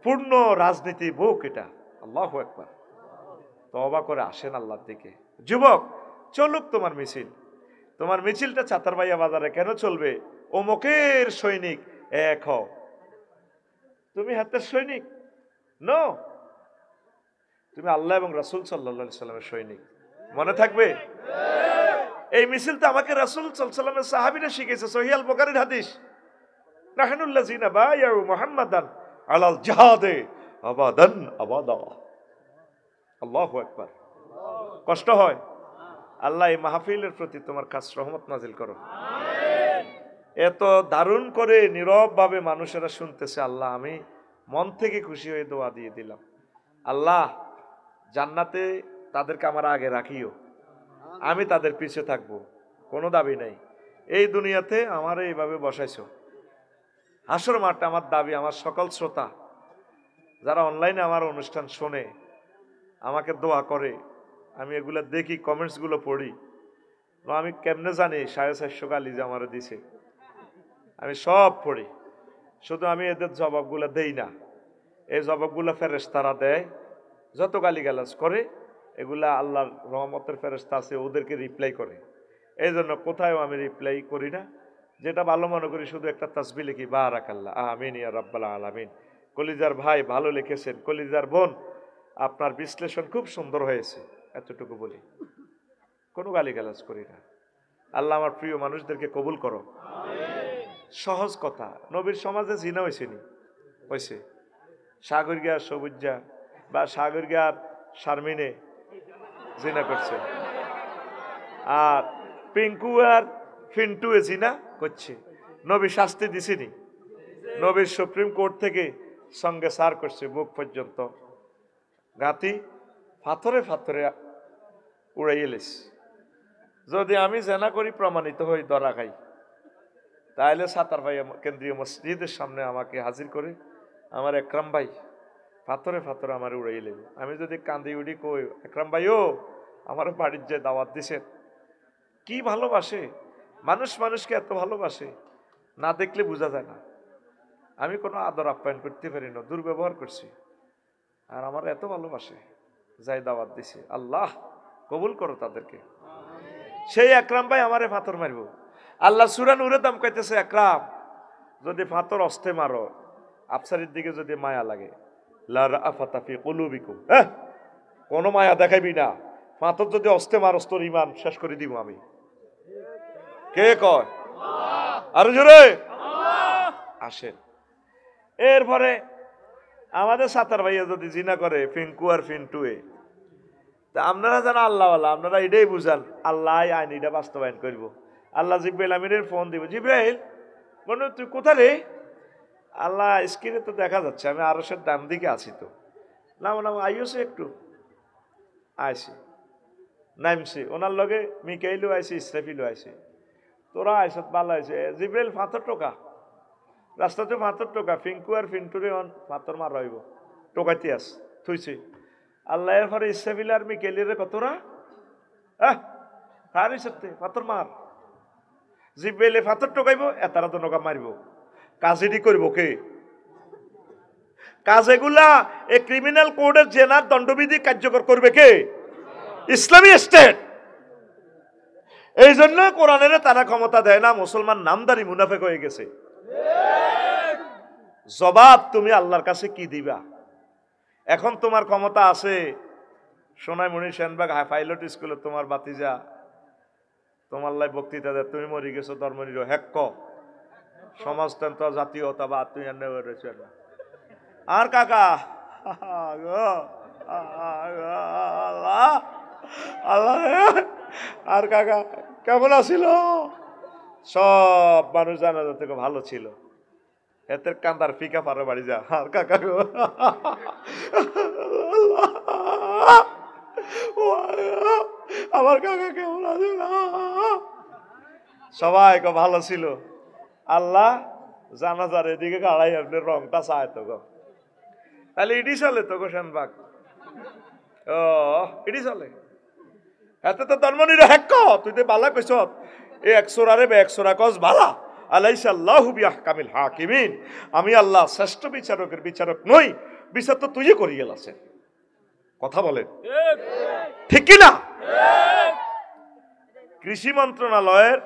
Speaker 1: পূর্ণ রাজনীতি বুক এটা। আল্লাহু আকবার। তওবা করে আসেন আল্লাহর দিকে। যুবক, চলুক তোমার মিছিল। তোমার মিছিলটা চাতারবাইয়া বাজারে কেন চলবে? অমুকের সৈনিক এক হও। তুমি হাতের সৈনিক নো, তুমি আল্লাহ এবং রাসূল সাল্লাল্লাহু আলাইহি সাল্লামের সৈনিক। মনে থাকবে? এই মিছিল তো আমাকে রাসূল সাল্লাল্লাহু আলাইহি সাল্লামের সাহাবীরা শিখিয়েছে। সহিহ আল বুখারীর হাদিস, নাহনুল্লাযিনা বায়াউ মুহাম্মাদান আলাল জিহাদে আবাদান আবাদা। আল্লাহু আকবার। কষ্ট হয়? আল্লাহ এই মাহফিলের প্রতি তোমার খাস রহমত নাজিল করো। এত দারুণ করে নীরব ভাবে মানুষেরা শুনতেছে। আল্লাহ, আমি মন থেকে খুশি হয়ে দোয়া দিয়ে দিলাম। আল্লাহ, জান্নাতে তাদেরকে আমার আগে রাখিও, আমি তাদের পিছে থাকবো, কোনো দাবি নাই। এই দুনিয়াতে আমার এইভাবে বসাইছো, হাসর মাঠটা আমার দাবি। আমার সকল শ্রোতা যারা অনলাইনে আমার অনুষ্ঠান শোনে, আমাকে দোয়া করে, আমি এগুলো দেখি, কমেন্টসগুলো পড়ি। আমি কেমনে জানি 450 গালি যে আমার দিছে, আমি সব পড়ি। শুধু আমি এদের জবাবগুলো দেই না, এই জবাবগুলো ফেরেশতারা দেয়। যত গালিগালাজ করে এগুলা আল্লাহর রহমতের ফেরেশতা আছে, ওদেরকে রিপ্লাই করে। এই জন্য কোথাও আমি রিপ্লাই করি না। যেটা ভালো মনে করি শুধু একটা তাসবিহ লিখি, বারাকাল্লাহ, আমিন ইয়া রাব্বাল আলামিন। কলিজার ভাই ভালো লিখেছেন, কলিজার বোন আপনার বিশ্লেষণ খুব সুন্দর হয়েছে, এতটুকু বলি। কোনো গালিগালাজ করি না। আল্লাহ আমার প্রিয় মানুষদেরকে কবুল করো। সহজ কথা, নবীর সমাজে জিনা হয়েছে নি? হয়েছে। সাগরগিয়ার সবুজা বা সাগরগিয়ার শারমিনে জিনা করছে, আর পিঙ্কু আর ফিন্টু জিনা করছে। নবী শাস্তি দিছিনি? নবীর সুপ্রিম কোর্ট থেকে সঙ্গে সার করছে, বুক পর্যন্ত গাতি ফাথরে ফাথরে উড়াই এলিস। যদি আমি জেনা করি প্রমাণিত হই, ধরা খাই, তাহলে সাতার ভাই কেন্দ্রীয় মসজিদের সামনে আমাকে হাজির করে, আমার একরাম ভাই ফাথরে ফাথরে আমার উড়াই লেবে। আমি যদি কান্দি উড়ি কই, একরাম ভাইও আমার বাড়ির যে দাওয়াত দিছেন। কি ভালোবাসে মানুষ, মানুষকে এত ভালোবাসে, না দেখলে বোঝা যায় না। আমি কোনো আদর আপ্যায়ন করতে পারি না, দুর্ব্যবহার করছি, আর আমার এত ভালোবাসে, যাই দাওয়াত দিছে। আল্লাহ কবুল করো তাদেরকে। সেই একরাম ভাই আমারে ফাথর মারব। আল্লাহ সূরা নূরে দাম কইতেছে, একরাম যদি ফাথর অস্তে মারো, আফসারির দিকে যদি মায়া লাগে, লা রাআফাতা ফি কুলুবিকুম, কোনো মায়া দেখাইবি না। ফাথর যদি অস্তে মারস, তোর ঈমান শেষ করে দিব আমি। কে কয়? আরো জোরে আসেন। এরপরে আমাদের সাতার ভাইয়া যদি জিনা করে, ফিঙ্কু আর ফিন্টুয়ে, তা আপনারা জানা আল্লাহওয়ালা, আপনারা এটাই বুঝান আল্লাহ আইন এটা বাস্তবায়ন করবো। আল্লাহ জিব্রাইল আমিনের ফোন দিব, জিব্রাইল মনে তুই কোথা রে? আল্লাহ স্ক্রিনে তো দেখা যাচ্ছে, আমি আরশের ডান দিকে আছি। তো নাম নাম আইসে একটু আইসি, নামছি, ওনার লগে মিকাইলও আইসি, ইসরাফিলও আইসি। তোরা আইসত ভালো আইসে। জিব্রাইল ফাঁতর টোকা, রাস্তাতে ফাঁতর টোকা, ফিঙ্কু আর ফিন্টুরে ফাঁতর মার রইব, টোকাইতে আস থুইছি। আল্লাহ এর পরে ইসরাফিল আর মিকাইলের কতরা কার হিসাবে ফাঁতর মার। জিব্রাইলে ফাঁতর টোকাইব, এতারা তো নৌকা মারিব। কাজেডি করব কে? কাজেগুলা এই ক্রিমিনাল কোডের জেনার দণ্ডবিধি কার্যকর করবে কে? ইসলামী স্টেট। এই জন্য কোরআনের তারা ক্ষমতা দেয় না, মুসলমান নামদারি মুনাফেক হয়ে গেছে। জবাব তুমি আল্লাহর কাছে কি দিবা? এখন তোমার ক্ষমতা আছে, সোনাইমণি সেনবাগ পাইলট স্কুলে তোমার বাতিজা তোমার লাই বক্তৃতা দেয়, তুমি মরি গেছো ধর্মনির হেক্ক সমাজতন্ত্র জাতীয়তাবাদ তুই রয়েছে না। আর কাকা আল্লাহ, আর কাকা কেমন আছিল? সব মানুষ জানাজা থেকে ভালো ছিল। এতে কান্দার ফিকা পারে বাড়ি যা আর কাকা গো আমার কাকা কেমন আছে সবাই ভালো ছিল। আল্লাহ জানাজার এদিকে গাড়াই আপনি রংটা চায় তো গো, তাহলে ইডি চলে তো গোসান বাগ। ও ইডি চলে এতে তো ধর্মনির হ্যাক তুই তো বালা কইস এ একশোরারে বে একশোরা কস বালা আলাইসাল্লাহু বিআহকামিল হাকিমিন। আমি আল্লাহ শ্রেষ্ঠ বিচারকের বিচারক নই, বিচার তো তুই করি গেলাছেন। কথা বলেন ঠিক কি না? কৃষি মন্ত্রণালয়ের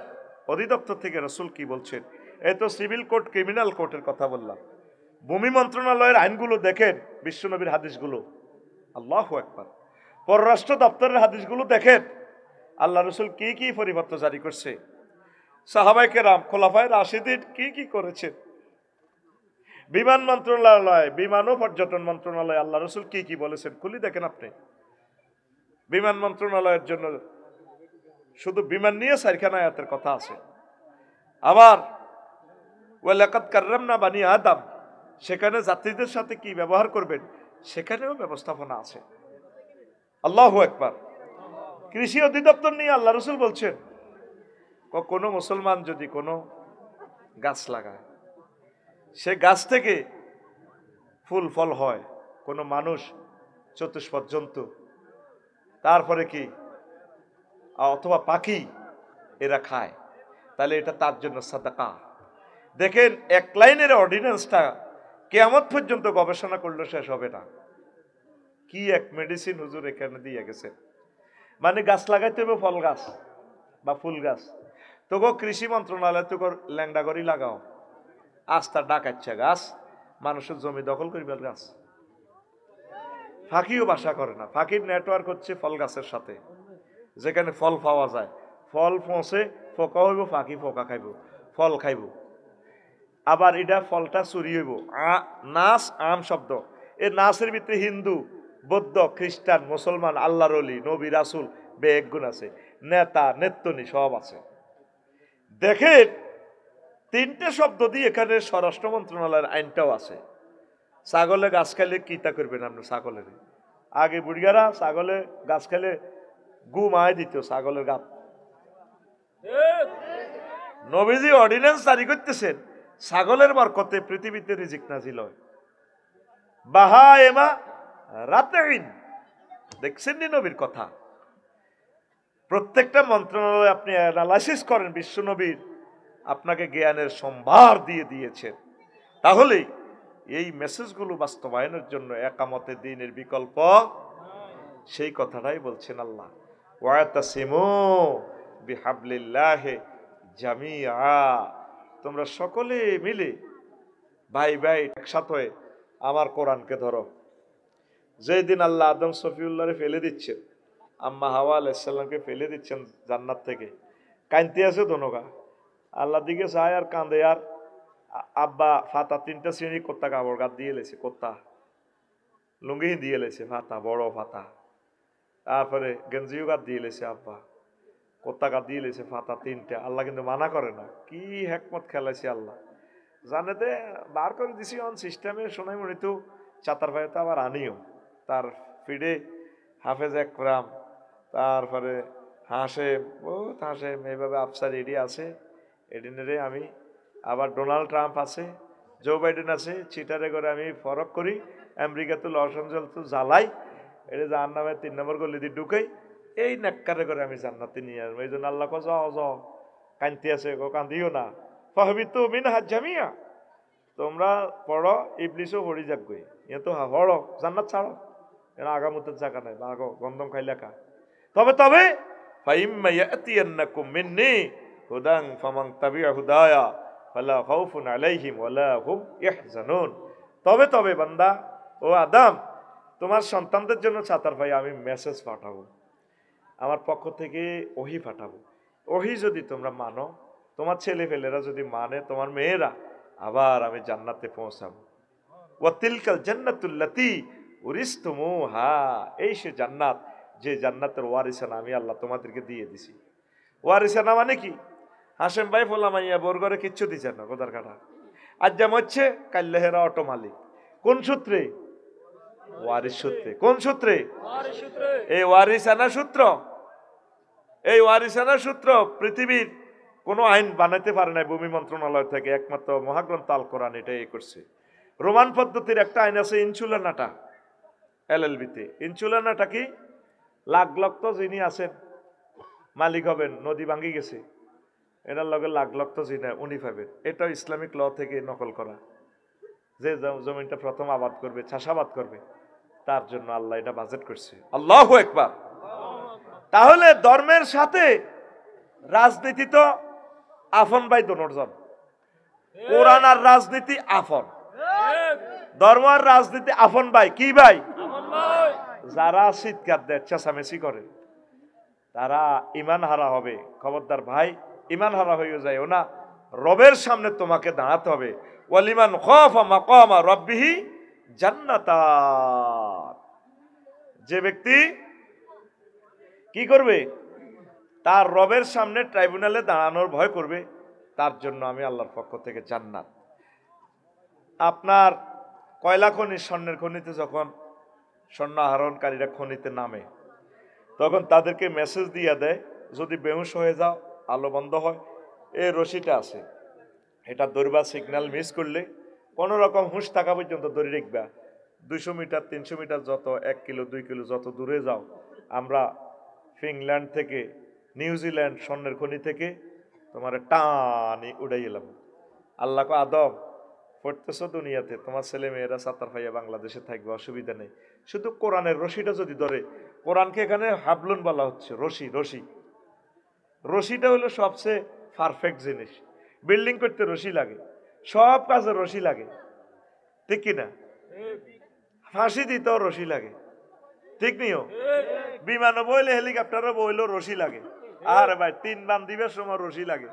Speaker 1: অধিদপ্তর থেকে রাসূল কি বলছেন? এই তো সিভিল কোর্ট ক্রিমিনাল কোর্টের কথা বললাম। ভূমি মন্ত্রণালয়ের আইনগুলো দেখেন, বিশ্বনবীর হাদিসগুলো, আল্লাহু আকবার। পররাষ্ট্র দপ্তরের হাদিসগুলো দেখেন, আল্লাহ রাসূল কি কি পরিবর্ত জারি করছে, সাহাবায়ে কেরাম খোলাফায়ে রাশিদিন কি কি করেছেন। বিমান মন্ত্রণালয়, বিমান ও পর্যটন মন্ত্রণালয় আল্লাহ রাসূল কি কি বলেছেন খুলি দেখেন আপনি। বিমান মন্ত্রণালয়ের জন্য শুধু বিমান নিয়ে 4খানা আয়াতের কথা আছে। আবার ওয়ালাকাদ কাররামনা বানি আদম, সেখানে যাত্রীদের সাথে কি ব্যবহার করবেন সেখানেও ব্যবস্থাপনা আছে। আল্লাহু আকবার। কৃষি অধিদপ্তর নিয়ে আল্লাহ রাসূল বলছেন, কোনো মুসলমান যদি কোনো গাছ লাগায়, সে গাছ থেকে ফুল ফল হয়, কোনো মানুষ চতুষ্পদ জন্তু, তারপরে কি অথবা পাখি এরা খায়, তাহলে এটা তার জন্য সাদাকা। দেখেন এক লাইনের অর্ডিন্যান্সটা কিয়ামত পর্যন্ত গবেষণা করলে শেষ হবে না। কি এক মেডিসিন হুজুর এখানে দিয়ে গেছে। মানে গাছ লাগাইতে হবে, ফল গাছ বা ফুল গাছ। তোকে কৃষি মন্ত্রণালয় তোকে ল্যাংডা করি লাগাও, আস্তা ডাকাচ্ছে গাছ, মানুষের জমি দখল করিবার গাছ। ফাঁকিও বাসা করে না, ফাঁকির নেটওয়ার্ক হচ্ছে ফল গাছের সাথে, যেখানে ফল পাওয়া যায়, ফল পৌঁছে ফোকা হইব, ফাঁকি ফোকা খাইব, ফল খাইব। আবার এটা ফলটা চুরি হইব। নাচ আম শব্দ, এই নাচের ভিতরে হিন্দু, বৌদ্ধ, খ্রিস্টান, মুসলমান, আল্লাহর ওলি, নবী, রাসূল বেগ গুণ আছে, নেতা নেত্তনি সব আছে। দেখেন 3টে শব্দ দিয়ে এখানে স্বরাষ্ট্র মন্ত্রণালয়ের আইনটাও আছে। ছাগলে গাছ খাইলে কিতা করবেন আপনি? ছাগলের আগে বুড়িয়ারা ছাগলে গাছ খাইলে গু মায় দিত ছাগলের গাপ। নবীজি অর্ডিন্যান্স জারি করতেছেন, ছাগলের বরকতে পৃথিবীতে রিজিক নাজিল হয়। বাহায়েমা রাতেইন, দেখছেন নি নবীর কথা? প্রত্যেকটা মন্ত্রণালয় আপনি অ্যানালাইসিস করেন, বিশ্ব নবীর আপনাকে জ্ঞানের সম্ভার দিয়ে দিয়েছেন। তাহলে এই মেসেজগুলো বাস্তবায়নের জন্য একামতে দ্বীনের বিকল্প, সেই কথাটাই বলছেন আল্লাহ, ওয়াতাসিমু বিহাবলিল্লাহি জামিআ, তোমরা সকলে মিলে ভাই ভাই একসাথে হয়ে আমার কোরআনকে ধরো। যেদিন আল্লাহ আদম সফিউল্লাহরে ফেলে দিচ্ছেন, আম্মা হাওয়া আলাইহিস সালামকে ফেলে দিচ্ছেন জান্নাত থেকে, কাঁদতে আছে দোনোগা, আল্লাহ দিকে চায় আর কাঁদে। আর আব্বা ফাতা 3টা শ্রেণী কোত্তা কাপড় গাত দিয়ে লেছে, কোত্তা লুঙ্গি দিয়ে লেছে, ফাতা বড় ফাতা, তারপরে গেঞ্জিও গাত দিয়ে লেছে, আব্বা কোত্তা গাত দিয়ে লেছে, ফাতা 3টা। আল্লাহ কিন্তু মানা করে না, কি হেকমত খেলাইছে আল্লাহ জানেতে, বার করে দিছি অন সিস্টেমে। শোনাই মনে তো চাতার ভাই তো আবার আনিও, তার ফিডে হাফেজ একরাম, তারপরে হাসেম, বহুত হাসেম, এইভাবে আফসার এডি আছে, এডিনেরে আমি আবার ডোনাল্ড ট্রাম্প আছে, জো বাইডেন আছে, চিটারে করে আমি ফরক করি, আমেরিকা তো লস এঞ্জেলস তো জ্বালাই, এটা যার নামে 3 নম্বর গলি দিয়ে ঢুকাই, এই নাক্কারে করে আমি জান্নাতে নিয়ে আসবো। এই জন্য আল্লাহ যাও যাও, কান্তি আছে গো, কান্দিও না, ফাহবিতু মিনহা জামিয়া, তোমরা পড়ো, ইবলিসও পড়ি যাক গই, এ তো পড়ো, জান্নাত ছাড়ো, এরা আগামতের জায়গা নাই, বা আগো গন্ধম খাই লেখা। তবে তবে ফাইম্মা ইয়াতিয়ান্নাকুম মিন্নি হুদান ফামান তাবিআ হুদায়া ফালা খাউফুন আলাইহিম ওয়ালা হুম ইয়াহজানুন। তবে তবে বান্দা, ও আদম, তোমার সন্তানদের জন্য ছাতার ভাই আমি মেসেজ পাঠাবো, আমার পক্ষ থেকে ওহী পাঠাবো। ওহী যদি তোমরা মানো, তোমার ছেলে ফেলেরা যদি মানে, তোমার মেয়েরা, আবার আমি জান্নাতে পৌঁছাবো। ওয়াতিলকাল জান্নাতুল্লাতী উরিসতুমুহা, এই সে জান্নাত যে জান্নাতের ওয়ারিসানা আমি আল্লাহ তোমাদেরকে দিয়ে দিছি। ওয়ারিসানা মানে কি? হাসেম ভাই ফোলা মাইয়া বোর ঘরে কিচ্ছু দিচ্ছে না কোদার কাটা। আজ যেমন হচ্ছে কাল্লাহেরা অটো মালিক। কোন সূত্রে? ওয়ারিস সূত্রে। কোন সূত্রে? এই ওয়ারিসানা সূত্র। এই ওয়ারিসানা সূত্র পৃথিবীর কোন আইন বানাইতে পারে না ভূমি মন্ত্রণালয় থেকে, একমাত্র মহাগ্রন্থ আল কোরআন এটাই করছে। রোমান পদ্ধতির একটা আইন আছে ইনসুলানাটা, এলএলবিতে। ইনসুলানাটা কি? লাখ লক্ষ যিনি আছেন মালিক হবেন, নদী ভাঙ্গি গেছে, এটার লগে লাখ লক্ষ যিনি উনি পাবেন। এটা ইসলামিক ল থেকে নকল করা। যে জমিনটা প্রথম আবাদ করবে, চাষাবাদ করবে, তার জন্য আল্লাহ এটা বাজেট করছে। আল্লাহু আকবার। তাহলে ধর্মের সাথে রাজনীতি তো আফন ভাই দোনোজন। কোরআন আর রাজনীতি আফন, ধর্ম আর রাজনীতি আফন ভাই। কি ভাই? যারা চিৎকার দেয়, চেঁচামেচি করে, তারা ইমান হারা হবে। খবরদার ভাই, ইমান হারা হয়ে যায় না। রবের সামনে তোমাকে দাঁড়াতে হবে। ওয়ালিমান খাফা মাকামা রাব্বিহি জান্নাতান। যে ব্যক্তি কি করবে? তার রবের সামনে ট্রাইব্যুনালে দাঁড়ানোর ভয় করবে, তার জন্য আমি আল্লাহর পক্ষ থেকে জান্নাত। আপনার কয়লা খনি, স্বর্ণের খনিতে যখন স্বর্ণ আহরণকারীরা খনিতে নামে, তখন তাদেরকে মেসেজ দিয়ে দেয়, যদি বেহুশ হয়ে যাও, আলো বন্ধ হয়, এই রশিটা আছে, এটা দৌড়বা, সিগন্যাল মিস করলে কোনো রকম হুঁশ থাকা পর্যন্ত দড়ি রাখবা। 200 মিটার 300 মিটার যত 1 কিলো 2 কিলো যত দূরে যাও, আমরা ফিনল্যান্ড থেকে, নিউজিল্যান্ড স্বর্ণের খনি থেকে তোমার টানি উড়াই এলাম। আল্লাহ কো আদম, পড়তেছো দুনিয়াতে, তোমার ছেলে মেয়েরা সাতার ভাইয়া বাংলাদেশে থাকবে, অসুবিধা নেই, শুধু কোরআনের রশিটা যদি ধরে। কোরআনকে এখানে হাবলুন বলা হচ্ছে, রশি। রশি রশিটা হলো সবচেয়ে পারফেক্ট জিনিস। বিল্ডিং করতে রশি লাগে, সব কাজে রশি লাগে, ঠিক কিনা? ফাঁসি দিতেও রশি লাগে, ঠিক নিও? বিমানও বইলে, হেলিকপ্টারও বইলেও রশি লাগে। আর ভাই 3 বান দিবের সময় রশি লাগে,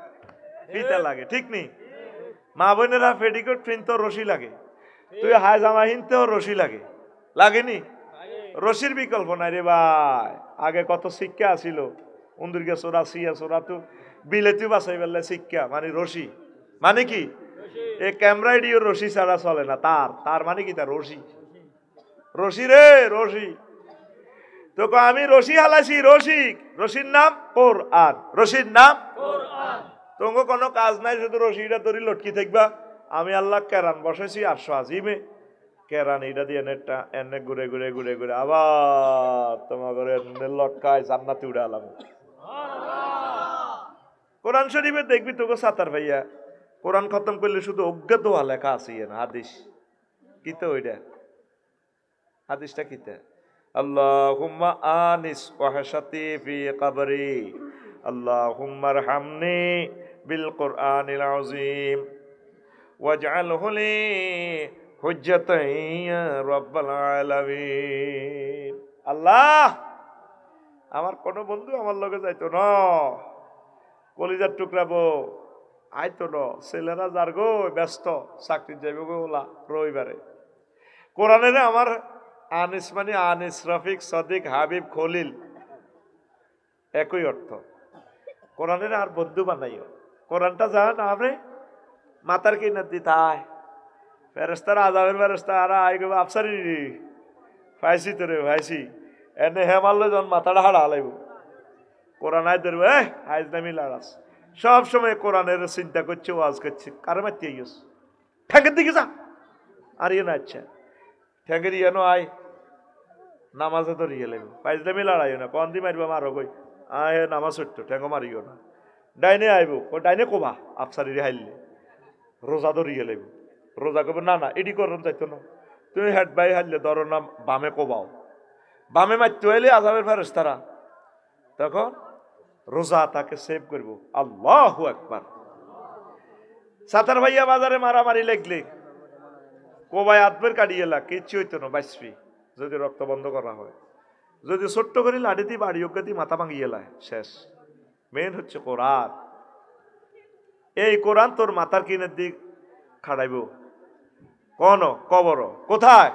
Speaker 1: ফিতা লাগে, ঠিক নি? মা বোনেরা পেটিকোট কিনতেও রশি লাগে, তুই হাই জামা কিনতেও রশি লাগে, লাগেনি? রশির বিকল্প নাই রে ভাই। আগে কত শিক্ষা আছিল, উন্দুরকে চোরা, সিয়া চোরা, তো বিলেতিও বাঁচাই ফেললে শিক্ষা মানে রশি। মানে কি? এই ক্যামেরাইডিও রশি ছাড়া চলে না। তার মানে কি? তার রশি। রশি রে রশি। তো আমি রশি হালাইছি, রশিক, রশির নাম কোরআন, রশির নাম কোরআন। তোমাকে কোনো কাজ নাই, শুধু রশিটা ধরে লটকি থাকবা। আমি আল্লাহ কেরান বসাইছি 800 আজিমে, কেরান এটা দিয়ে নেটটা এনে ঘুরে ঘুরে ঘুরে ঘুরে আবার তোমার ঘরে লটকায় জান্নাতে উড়ে আলাম। কোরআন শরীফে দেখবি তোকে সাতার ভাইয়া কোরআন খতম করলে শুধু অজ্ঞাত লেখা আছে না হাদিস। কি তো ওইটা হাদিসটা কিতা? আল্লাহুম্মা আনিস ওয়াহশাতি ফি কবরি, আল্লাহুম্মা আরহামনি বিল কুরআনিল আযীম ওয়াজআলহু লি হুজ্জাতান ইয়া রাব্বাল আলামিন। আল্লাহ, আমার কোন বন্ধু আমার লগে যাইতো না, কলিজার টুকরাবো আইতো না, ছেলেরা যার গো ব্যস্ত, চাকরি যাইব গো ওলা রবিবারে। কোরআনের আমার আনিস মানে আনিস, রফিক, সদিক, হাবিব, খলিল একই অর্থ। কোরআনের আর বন্ধু বানাইও। কোরআনটা জান আপনি মাতার কিনা দিতায় ফেরেস্তার আজাবের ফেরেস্তা আর আই গো আফসারি পাইছি তোরে পাইছি এনে হে মারলে যখন মাথাটা হারা হালাইব, কোরআন আয় ধরবে আইজ নামি লাড়াস। সব সময় কোরআনের চিন্তা করছে, ওয়াজ করছে, কারে মারতে গেছ ঠ্যাঙ্গের দিকে যা, আর ইয়ে না আচ্ছা ঠ্যাঙ্গের ইয়ে আয় নামাজে তো রিয়ে লাগবে, পাইজলামি লড়াইও না, কন দি মারবা মারো গই আয় নামাজ হইতো ঠ্যাঙ্গ মারিও না। ডাইনে আইব, ও ডাইনে কবা আফসারি হাইলে রোজা ধরিয়ে লাগবে, রোজা কবে না না এডি করন যাইতো না, তুমি হেড বাই হারলে ধরো না বামে কোবাও, বামে মারতে হইলে আজাবের ফেরেশতারা তখন রোজা তাকে সেভ করব। আল্লাহু আকবার। সাতার ভাইয়া বাজারে মারামারি লাগলে কোবাই আদবের কাটিয়ে লাগ কিচ্ছু হইতো না, বাঁচবি যদি রক্ত বন্ধ করা হয়। যদি ছোট্ট করে লাঠি দিয়ে বাড়ি অজ্ঞাতি মাথা ভাঙিয়ে লায় শেষ। মেন হচ্ছে কোরআন। এই কোরআন তোর মাথার কিনের দিক খাড়াইব কোন কবর কোথায়?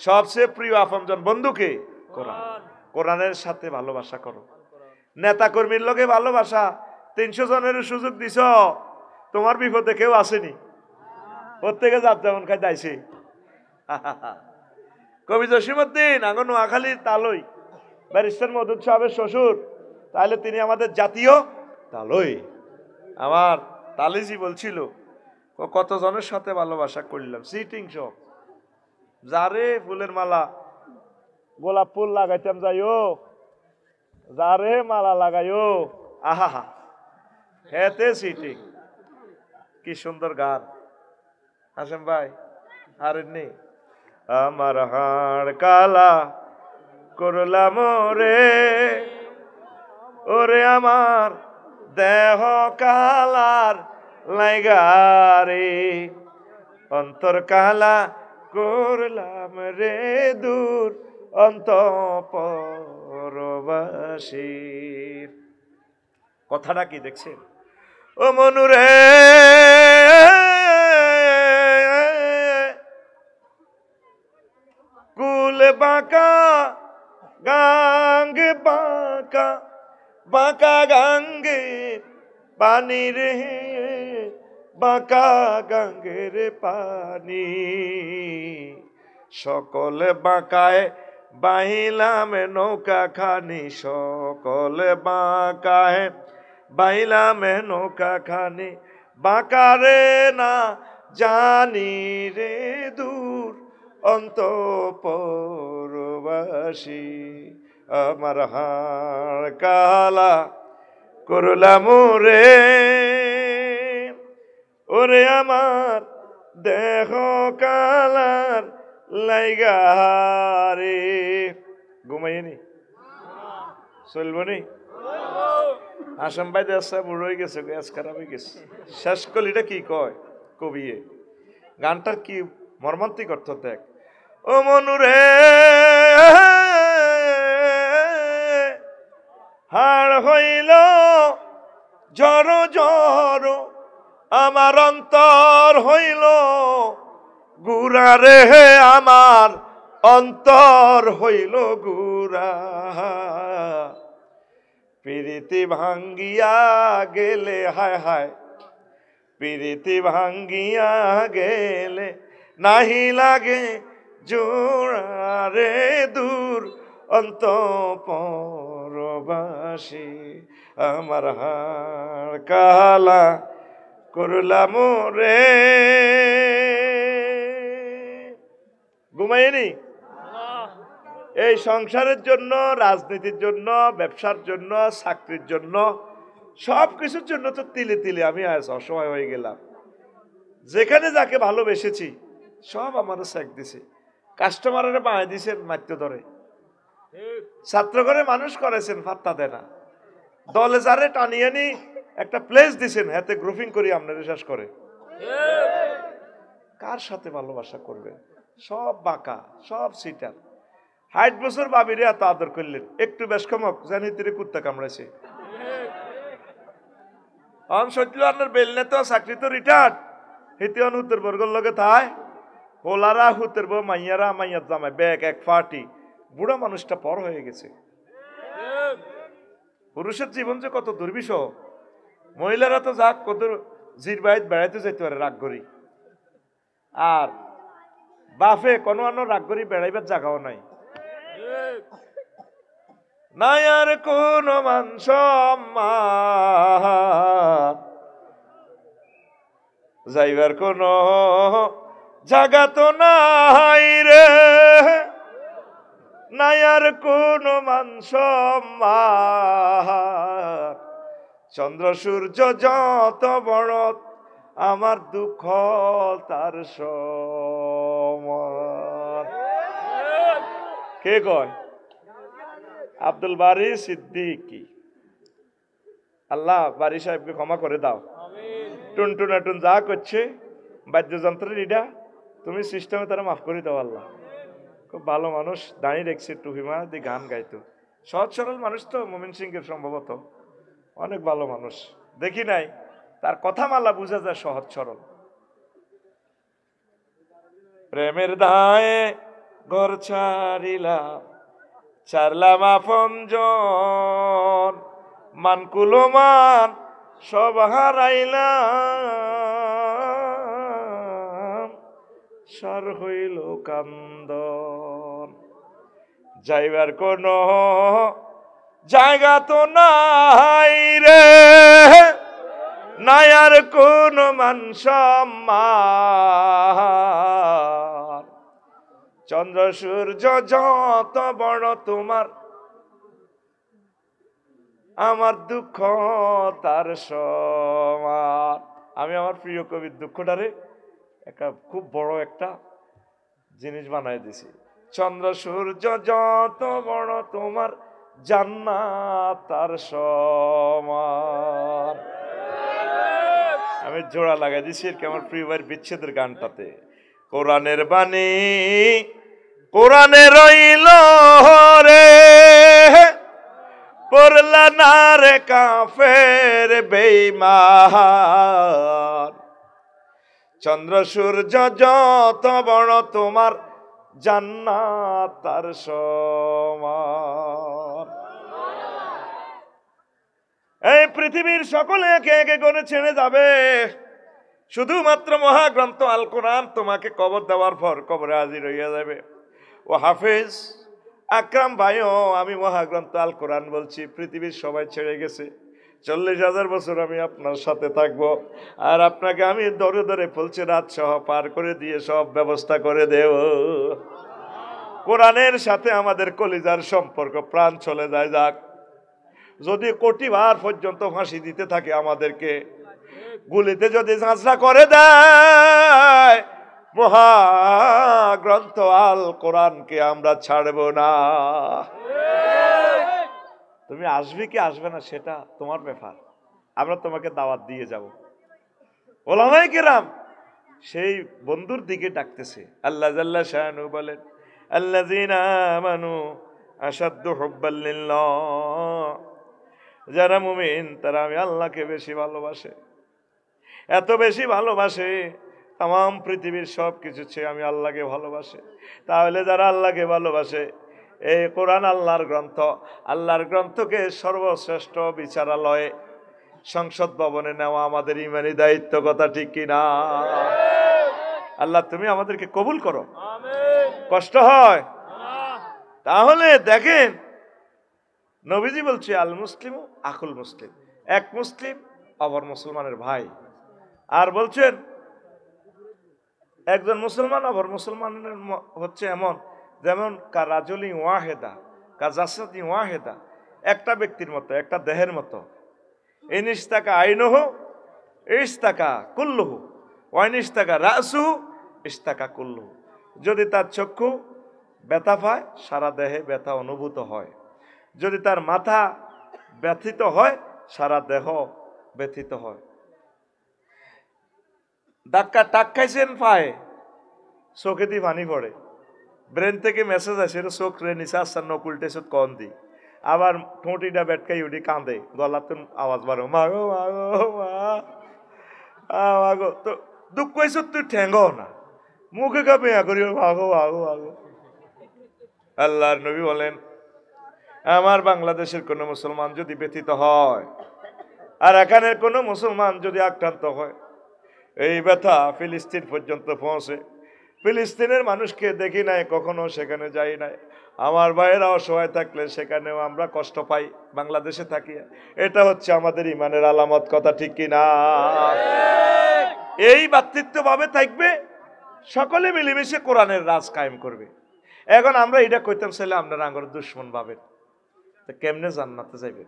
Speaker 1: সবচেয়ে প্রিয় আপনজন বন্ধুকে কোরআন। কোরআনের সাথে ভালোবাসা করো। নেতা কর্মীর লগে ভালোবাসা 300 জনের সুযোগ দিছ, তোমার বিপদে কেউ আসেনি। প্রত্যেকে যার যেমন খাই দাইছে। কবি জসিমউদ্দিন আঙ্গ নোয়াখালীর তালই, ব্যারিস্টার মওদুদ সাহেবের শ্বশুর, তাহলে তিনি আমাদের জাতীয় তালই। আমার তালিজি বলছিল কতজনের সাথে ভালোবাসা করলাম, সিটিং সব, যারে ফুলের মালা গোলাপ ফুল লাগাইতাম যাইও, যারে মালা লাগাইও, আহা হেতে সিটিং। কি সুন্দর গান হাসেম ভাই, আরে নেই। আমার হাড় কালা করলাম রে, ওরে আমার দেহ কালার লাইগারে, অন্তর কালা করলাম রে দূর অন্তঃপরবাসীর। কথাটা কি দেখছেন? ও মনুরে কুল বাঁকা গাঙ্গে বাঁকা বাঁকা গাঙ্গে পানি রে, বাঁকা গাঙ্গের পানি, সকল বাঁকায় বাইলাম নৌকা খানি, সকল বাঁকায় বাইলাম নৌকা খানি, বাঁকারে না জানি রে দূর অন্তঃপরবাসী। আমার হাড় কালা করলাম রে, ওরে আমার দেহ কালার লাইগারে। ঘুমাইনি চলবো নি? আসাম ভাই দেশা বুড়ো হয়ে গেছে, গ্যাস খারাপ হয়ে গেছে। শেষ কলিটা কি কয় কবি, গানটার কি মর্মান্তিক অর্থ দেখ। ও মনুরে হাড় হইল জড় জড়, আমার অন্তর হইল গুড়া রে, আমার অন্তর হইল গুড়া। প্রীতি ভাঙ্গিয়া গেলে, হায় হায় প্রীতি ভাঙ্গিয়া গেলে নাহি লাগে জোড়া রে দূর অন্তঃপরবাসী। আমার হাড় কালা করলাম রে। ঘুমাইনি? এই সংসারের জন্য, রাজনীতির জন্য, ব্যবসার জন্য, চাকরির জন্য, সব কিছুর জন্য তো তিলে তিলে আমি আজ অসহায় হয়ে গেলাম। যেখানে যাকে ভালোবেসেছি সব আমারও স্যাক দিছে, কাস্টমারের বাঁয়ে দিছেন মাত্য ধরে, ছাত্র করে মানুষ করেছেন ফাত্তা দেয় না, দলে যারে টানিয়ে নি একটা প্লেস দিছেন, হাতে গ্রুপিং করি আপনারা শেষ করে। কার সাথে ভালোবাসা করবেন? সব বাঁকা, সব সিটার। 60 বছর বাবিরে এত আদর করলেন, একটু বেশ কমক জানি তিরে কুত্তা কামড়াইছে। অন সত্যি আপনার বেলনে তো চাকরি তো রিটায়ার্ড, হিতে অন হুতের বর্গর লগে থায়, হোলারা হুতের বউ, মাইয়ারা মাইয়ার জামাই, ব্যাগ এক ফাটি, বুড়া মানুষটা পর হয়ে গেছে। পুরুষের জীবন যে কত দুর্বিষহ, মহিলারা তো যাক কত জিরবাইত বেড়াইতে যাইতে পারে রাগ করি, আর বাফে কোনো অন্য রাগ করি বেড়াইবার জায়গাও নাই, নাই আর কোন মান সম্মান, যাইবার কোন জায়গা তো নাই রে, নাই আর কোন মান সম্মান। চন্দ্র সূর্য যত বড়, আমার দুঃখ তার সমান। কে কয়? আব্দুল বারী সিদ্দিকী। আল্লাহ বারী সাহেবকে ক্ষমা করে দাও। টুনটুনাটুন যা করছে বাদ্যযন্ত্রের ইডা, তুমি সিস্টেমে তারা মাফ করে দাও আল্লাহ। খুব ভালো মানুষ, দাঁড়িয়ে রেখছে টুহিমা দিয়ে গান গাইতো, সহজ সরল মানুষ তো মোমিন সিংয়ের সম্ভবত, অনেক ভালো মানুষ, দেখি নাই তার কথা মালা বুঝা যায় সহজ সরল। প্রেমের দায়ে ঘর ছাড়িলাম, ছাড়লাম আপনজন, মান কুলমান সব হারাইলাম, সার হইল কান্দন। যাইবার কোন জায়গা তো নাই রে, নাই আর কোন মান সম্মান। চন্দ্র সূর্য যত বড় তোমার, আমার দুঃখ তার সমান। আমি আমার প্রিয় কবির দুঃখটারে একটা খুব বড় একটা জিনিস বানাই দিছি। চন্দ্র সূর্য যত বড় তোমার, জান্নাত তার সমান। আমি জোড়া লাগাই দিছি আর কি আমার প্রিয় ভাইয়ের বিচ্ছেদের গানটাতে। কোরআনের বাণী কোরআনে রইল রে, পড়লা না রে কাফের বেঈমান। চন্দ্র সূর্য যত বড় তোমার, জান্নাত তার সমান। এই পৃথিবীর সকলে একে একে করে ছেড়ে যাবে, শুধুমাত্র মহাগ্রন্থ আল কোরআন তোমাকে কবর দেওয়ার পর কবরে হাজির হইয়া যাবে। ও হাফেজ আকরাম ভাইও, আমি মহাগ্রন্থ আল কোরআন বলছি, পৃথিবীর সবাই ছেড়ে গেছে, 40,000 বছর আমি আপনার সাথে থাকবো, আর আপনাকে আমি ধরে ধরে ফলছে রাত সহ পার করে দিয়ে সব ব্যবস্থা করে দেব। কোরআনের সাথে আমাদের কলিজার সম্পর্ক, প্রাণ চলে যায় যাক, যদি কোটিবার পর্যন্ত ফাঁসি দিতে থাকে আমাদেরকে, গুলিতে যদি ঝাঁঝরা করে দেয়, মহাগ্রন্থ আল কোরআনকে আমরা ছাড়ব না। তুমি আসবে কি আসবে না সেটা তোমার ব্যাপার, আমরা তোমাকে দাওয়াত দিয়ে যাব। ওলামায়ে কেরাম সেই বন্ধুর দিকে ডাকতেছে। আল্লাহ জাল্লা শানু বলেন, আল্লাযীনা আমানু আশাদ্দু হুব্বাল লিল্লাহ, যারা মুমিন তারা আমি আল্লাহকে বেশি ভালোবাসে, এত বেশি ভালোবাসে তাম পৃথিবীর সব কিছু চেয়ে আমি আল্লাহকে ভালোবাসে। তাহলে যারা আল্লাহকে ভালোবাসে, এই কোরআন আল্লাহর গ্রন্থ, আল্লাহর গ্রন্থকে সর্বশ্রেষ্ঠ বিচারালয়ে সংসদ ভবনে নেওয়া আমাদের ইমানি দায়িত্ব, কথা ঠিক কিনা? আল্লাহ তুমি আমাদেরকে কবুল করো। কষ্ট হয়? তাহলে দেখেন নবীজি বলছে, আল মুসলিম আকুল মুসলিম, এক মুসলিম অপর মুসলমানের ভাই। আর বলছেন একজন মুসলমান অপর মুসলমানের হচ্ছে এমন যেমন কারাজলি ওয়াহেদা কাজাসাদি ওয়াহেদা, একটা ব্যক্তির মতো, একটা দেহের মতো। ইনিস্তাকা আইনহ ইস্তাকা কুল্লুহু, ওয়াইনিস্তাকা রাসু ইস্তাকা কুল্লুহু। যদি তার চক্ষু ব্যথা পায়, সারা দেহে ব্যথা অনুভূত হয়। যদি তার মাথা ব্যথিত হয়, সারা দেহ ব্যথিত হয়। ধাক্কা টাক খাইছেন পায়ে, চোখে দিয়ে পানি পড়ে, ব্রেন থেকে মেসেজ আসে, চোখ রে নিচে আসছে নকুলটেছত কন দি, আবার ঠোঁটিটা বেটকাই উঠি কাঁদে, গলাতে আওয়াজ বাড়ো, মাগো মাগো মাগো। তো দুঃখ হয়েছ তুই ঠেঙ্গো না, মুখে কাঁপে করি মাগো মাগো মাগো। আল্লাহর নবী বলেন, আমার বাংলাদেশের কোনো মুসলমান যদি ব্যথিত হয় আর এখানের কোনো মুসলমান যদি আক্রান্ত হয়, এই ব্যথা ফিলিস্তিন পর্যন্ত পৌঁছে। ফিলিস্তিনের মানুষকে দেখি নাই কখনো, সেখানে যাই নাই। আমার ভাইয়েরা অসহায় থাকলে সেখানেও আমরা কষ্ট পাই, বাংলাদেশে থাকি। এটা হচ্ছে আমাদের ইমানের আলামত, কথা ঠিক কিনা? এই ভ্রাতৃত্বভাবে থাকবে, সকলে মিলেমিশে কোরআনের রাজ কায়েম করবে। এখন আমরা এটা কইতাম ছেলে আপনারা আঙ্গর দুশ্মন ভাবেন, তো কেমনে জান্নাতে যাইবে?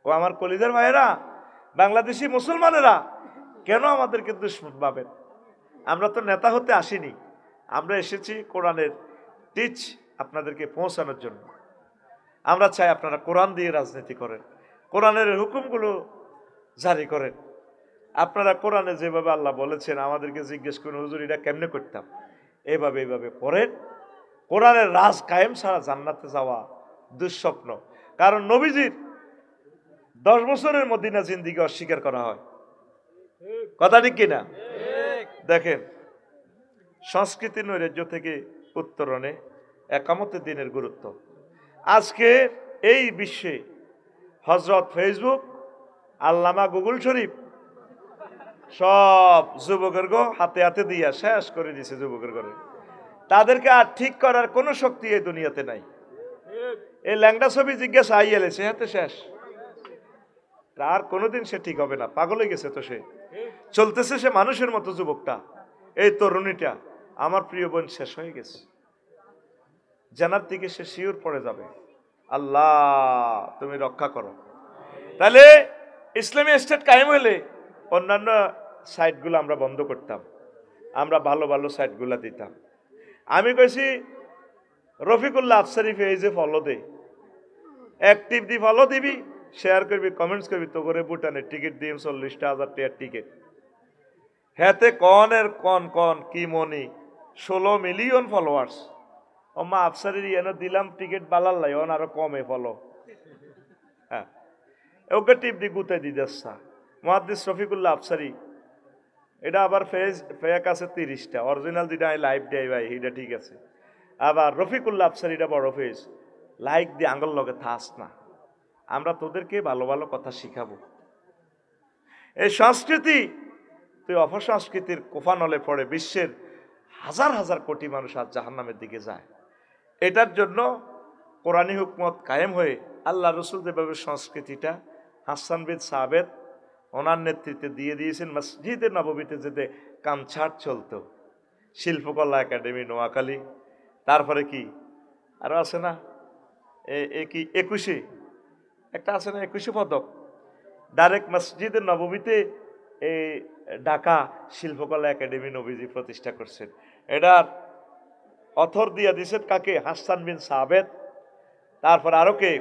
Speaker 1: ও আমার কলিজার ভাইয়েরা, বাংলাদেশি মুসলমানেরা কেন আমাদেরকে দুশ্মন ভাবেন? আমরা তো নেতা হতে আসিনি, আমরা এসেছি কোরআনের টিচ আপনাদেরকে পৌঁছানোর জন্য। আমরা চাই আপনারা কোরআন দিয়ে রাজনীতি করেন, কোরআনের হুকুমগুলো জারি করেন। আপনারা কোরআনে যেভাবে আল্লাহ বলেছেন আমাদেরকে জিজ্ঞেস করুন, হুজুর এটা কেমনে করতাম, এইভাবে এইভাবে করেন। কোরআনের রাজ কায়েম ছাড়া জান্নাতে যাওয়া দুঃস্বপ্ন। কারণ নবীজির 10 বছরের মদিনা জিন্দিগি অস্বীকার করা হয়, কথা ঠিক কিনা? দেখেন সংস্কৃতি নৈরাজ্য থেকে উত্তরণে একামতের দিনের গুরুত্ব। আজকে এই বিশ্বে হযরত ফেসবুক আল্লামা গুগল শরীফ সব যুবকের গো হাতে হাতে দিয়া শেষ করে দিছে যুবকের ঘরে। তাদেরকে আর ঠিক করার কোনো শক্তি এই দুনিয়াতে নাই। এই ল্যাংড়া ছবি জিজ্ঞাসা আই এলেছে হাতে শেষ, আর কোনোদিন সে ঠিক হবে না। পাগল হয়ে গেছে তো সে, চলতেছে সে মানুষের মতো। যুবকটা, এই তরুণীটা, আমার প্রিয় বোন শেষ হয়ে গেছে, জানার দিকে সে শিওর পড়ে যাবে। আল্লাহ তুমি রক্ষা করো। তাহলে ইসলামী স্টেট কায়েম হলে অন্যান্য সাইটগুলো আমরা বন্ধ করতাম, আমরা ভালো ভালো সাইটগুলো দিতাম। আমি কইছি রফিকুল্লাহ আফসারি পেজে ফলো দে, অ্যাক্টিভ দি ফলো দিবি, শেয়ার করবি, কমেন্টস করবি, তো করে ভুটানের টিকিট দিম 40,000 টাকার টিকিট। হেতে কনের কন কি মনি 16 মিলিয়ন ফলোয়ার্স। ওমা আফসারির এনে দিলাম টিকিট বালার লাই, অন আরো কমে ফলো। হ্যাঁ, ওকে টিপ দি গুতে দি দেশা মুহাদ্দিস রফিকুল্লাহ আফসারি। এটা আবার ফেক আছে 30টা, অরিজিনাল যেটা লাইভ দেয় ভাই এটা ঠিক আছে। আবার রফিকুল্লাহ আফসারিটা বড় ফেজ, লাইক দিয়ে আঙ্গল লগে থাস না। আমরা তোদেরকে ভালো ভালো কথা শিখাবো। এই সংস্কৃতি তুই অপসংস্কৃতির কোফানলে পড়ে বিশ্বের হাজার হাজার কোটি মানুষ আজ জাহান্নামের দিকে যায়। এটার জন্য কোরআনী হুকমত কায়েম হয়ে আল্লাহ রসুল যেভাবে সংস্কৃতিটা হাসান বিন সাবেত ওনার নেতৃত্বে দিয়ে দিয়েছেন। মসজিদে নববীতে যেতে কামছাট চলতো, শিল্পকলা একাডেমি নোয়াখালী, তারপরে কি আরো আছে না কি 21 একটা আছে না 21 পদক, ডাইরেক্ট মসজিদে নববীতে এই ঢাকা শিল্পকলা একাডেমি নবীজি প্রতিষ্ঠা করছেন। এটার অথর দিয়া দিয়েছেন কাকে? হাসান বিন সাবেত। তারপর আরো কে?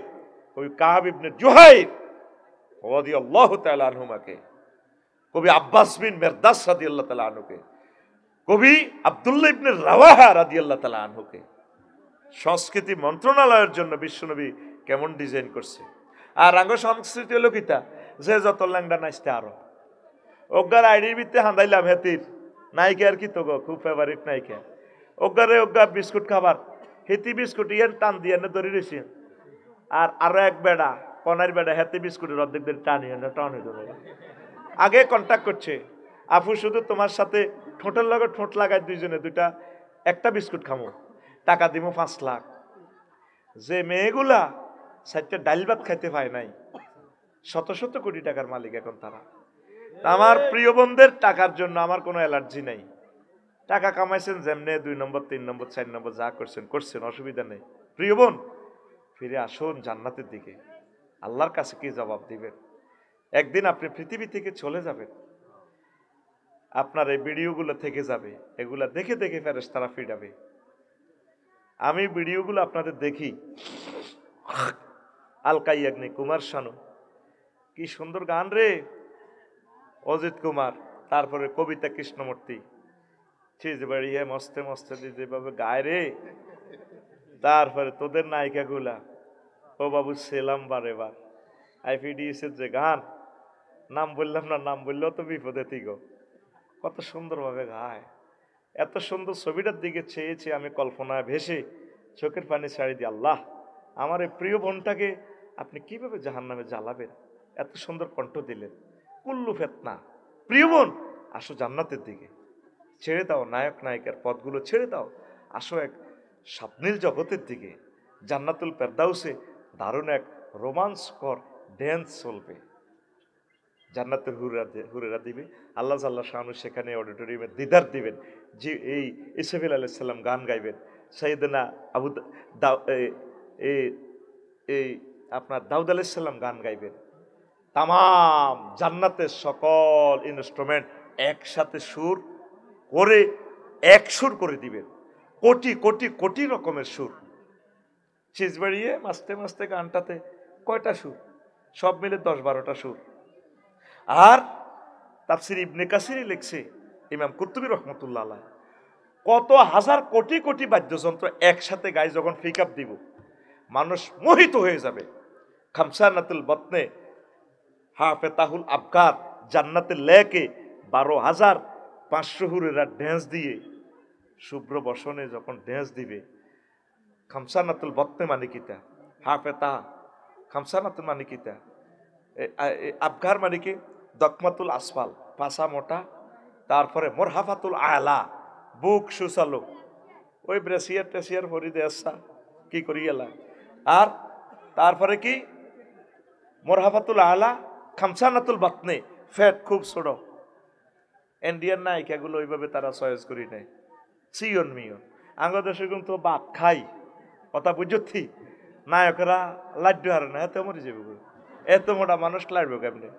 Speaker 1: ওই কাব ইবনে জুহাইর রাদিয়াল্লাহু তাআলা আনহুমাকে, কবি আব্বাস বিন মিরদাস রাদিয়াল্লাহু তাআলা আনহুকে, কবি আব্দুল্লাহ ইবনে রাওয়াহা রাদিয়াল্লাহু তাআলা আনহুকে। সংস্কৃতি মন্ত্রণালয়ের জন্য বিশ্বনবী কেমন ডিজাইন করছে। আর আঙ্গ সংস্কৃতি হলো কিতা, যে যত ল্যাংডা নাচতে আরো অজ্ঞার আইডির ভিত্তে হান্দাইলাম হেতির নায়িকা আর কি তো গো খুব ফেভারিট নায়িকা, অজ্ঞারে অজ্ঞা বিস্কুট খাবার, হেতি বিস্কুট ইয়ার টান দিয়ে ধরে রয়েছে। আর আরো এক বেড়া কনার বেড়া হেতে বিস্কুটের অর্ধেক দিন টানিয়ে টানে ধরে আগে কন্ট্যাক্ট করছে, আপু শুধু তোমার সাথে ঠোঁটের লগে ঠোঁট লাগায় দুইজনে একটা বিস্কুট খামো, টাকা দিব 5 লাখ। যে মেয়েগুলা 4টা ডাল ভাত খাইতে পায় নাই, শত শত কোটি টাকার মালিক এখন তারা। আমার প্রিয় বোনদের টাকার জন্য আমার কোনো অ্যালার্জি নাই। টাকা কামাইছেন যেমনে 2 নম্বর 3 নম্বর 4 নম্বর যা করছেন অসুবিধা নেই। প্রিয় বোন ফিরে আসুন জান্নাতের দিকে। আল্লাহর কাছে কি জবাব দিবেন? একদিন আপনি পৃথিবী থেকে চলে যাবেন, আপনার এই ভিডিওগুলো থেকে যাবে, এগুলা দেখে দেখে ফেরেশতারা ফিরাবে। আমি ভিডিওগুলো আপনাদের দেখি, আলকাইয়াগ্নি কুমার শানু কি সুন্দর গান রে, অজিত কুমার, তারপরে কবিতা কৃষ্ণমূর্তি চিজ বাড়িয়ে মস্তে মস্তে যেভাবে গায় রে, তারপরে তোদের নায়িকা গুলা ও বাবু সেলাম বারে বার IPDS এর যে গান, নাম বললাম না, নাম বললেও তো বিপদে তিগো, কত সুন্দরভাবে গায়। এত সুন্দর ছবিটার দিকে চেয়েছি আমি কল্পনায় ভেসে চোখের পানি ছাড়ি দিয়ে, আল্লাহ আমার এই প্রিয় বোনটাকে আপনি কিভাবে জাহান্নামে জ্বালাবেন? এত সুন্দর কণ্ঠ দিলেন, কুল্লু ফেতনা। প্রিয় বোন আসো জান্নাতের দিকে, ছেড়ে দাও নায়ক নায়িকার পদগুলো, ছেড়ে দাও, আসো এক স্বপ্নীল জগতের দিকে। জান্নাতুল ফেরদাউসে দারুণ এক রোমাঞ্চকর ড্যান্স চলবে, জান্নাতের হুরেরা দিবে। আল্লাহ জাল্লা শানু সেখানে অডিটোরিয়ামে দিদার দিবেন। যে এই ইসরাফিল আলাইহিস সালাম গান গাইবেন, সাইয়েদনা আবু এই আপনার দাউদ আলাইহিস সালাম গান গাইবেন। তামাম জান্নাতের সকল ইনস্ট্রুমেন্ট একসাথে সুর করে এক সুর করে দিবেন, কোটি কোটি কোটি রকমের সুর। চিজ বাড়িয়ে মাস্তে মাস্তে গানটাতে কয়টা সুর? সব মিলে 10-12টা সুর। আর তাফসির ইবনে কাসির লিখছে, ইমাম কুরতুবী রহমতুল্লাহ আলাইহ, কত হাজার কোটি কোটি বাদ্যযন্ত্র একসাথে গায়ে যখন পিকআপ দিব, মানুষ মোহিত হয়ে যাবে। খামসানাতুল বতনে হাফেতাহুল আবকার জান্নাতের লেকে 12,500 হুরেরা ড্যান্স দিয়ে শুভ্র বসনে যখন ড্যান্স দিবে। খামসানাতুল বতনে মানে কিতা, হাফেতা খামসানাতুল মানে কিতা, আবগার মানে কি দকমাতুল আসফাল, পাশা মোটা, তারপরে মোরহাফাতুল আলা, বুক সুসালো, ওই ব্রেসিয়ার টেসিয়ার ভরি দেশা কি করি গেলা। আর তারপরে কি মোরহাফাতুল আলা, খামসানাতুল বাতনে, ফ্যাট খুব ছোট। ইন্ডিয়ান নায়িকাগুলো ওইভাবে তারা চয়েস করি নাই, সিয়ন মিয়ন। আঙ্গদেশে কিন্তু ভাত খাই, কথা বুঝছি, নায়করা লাড্ডু হারে না, এত মরে যাবে, এত মোটা মানুষ লাড়বে কেমনে।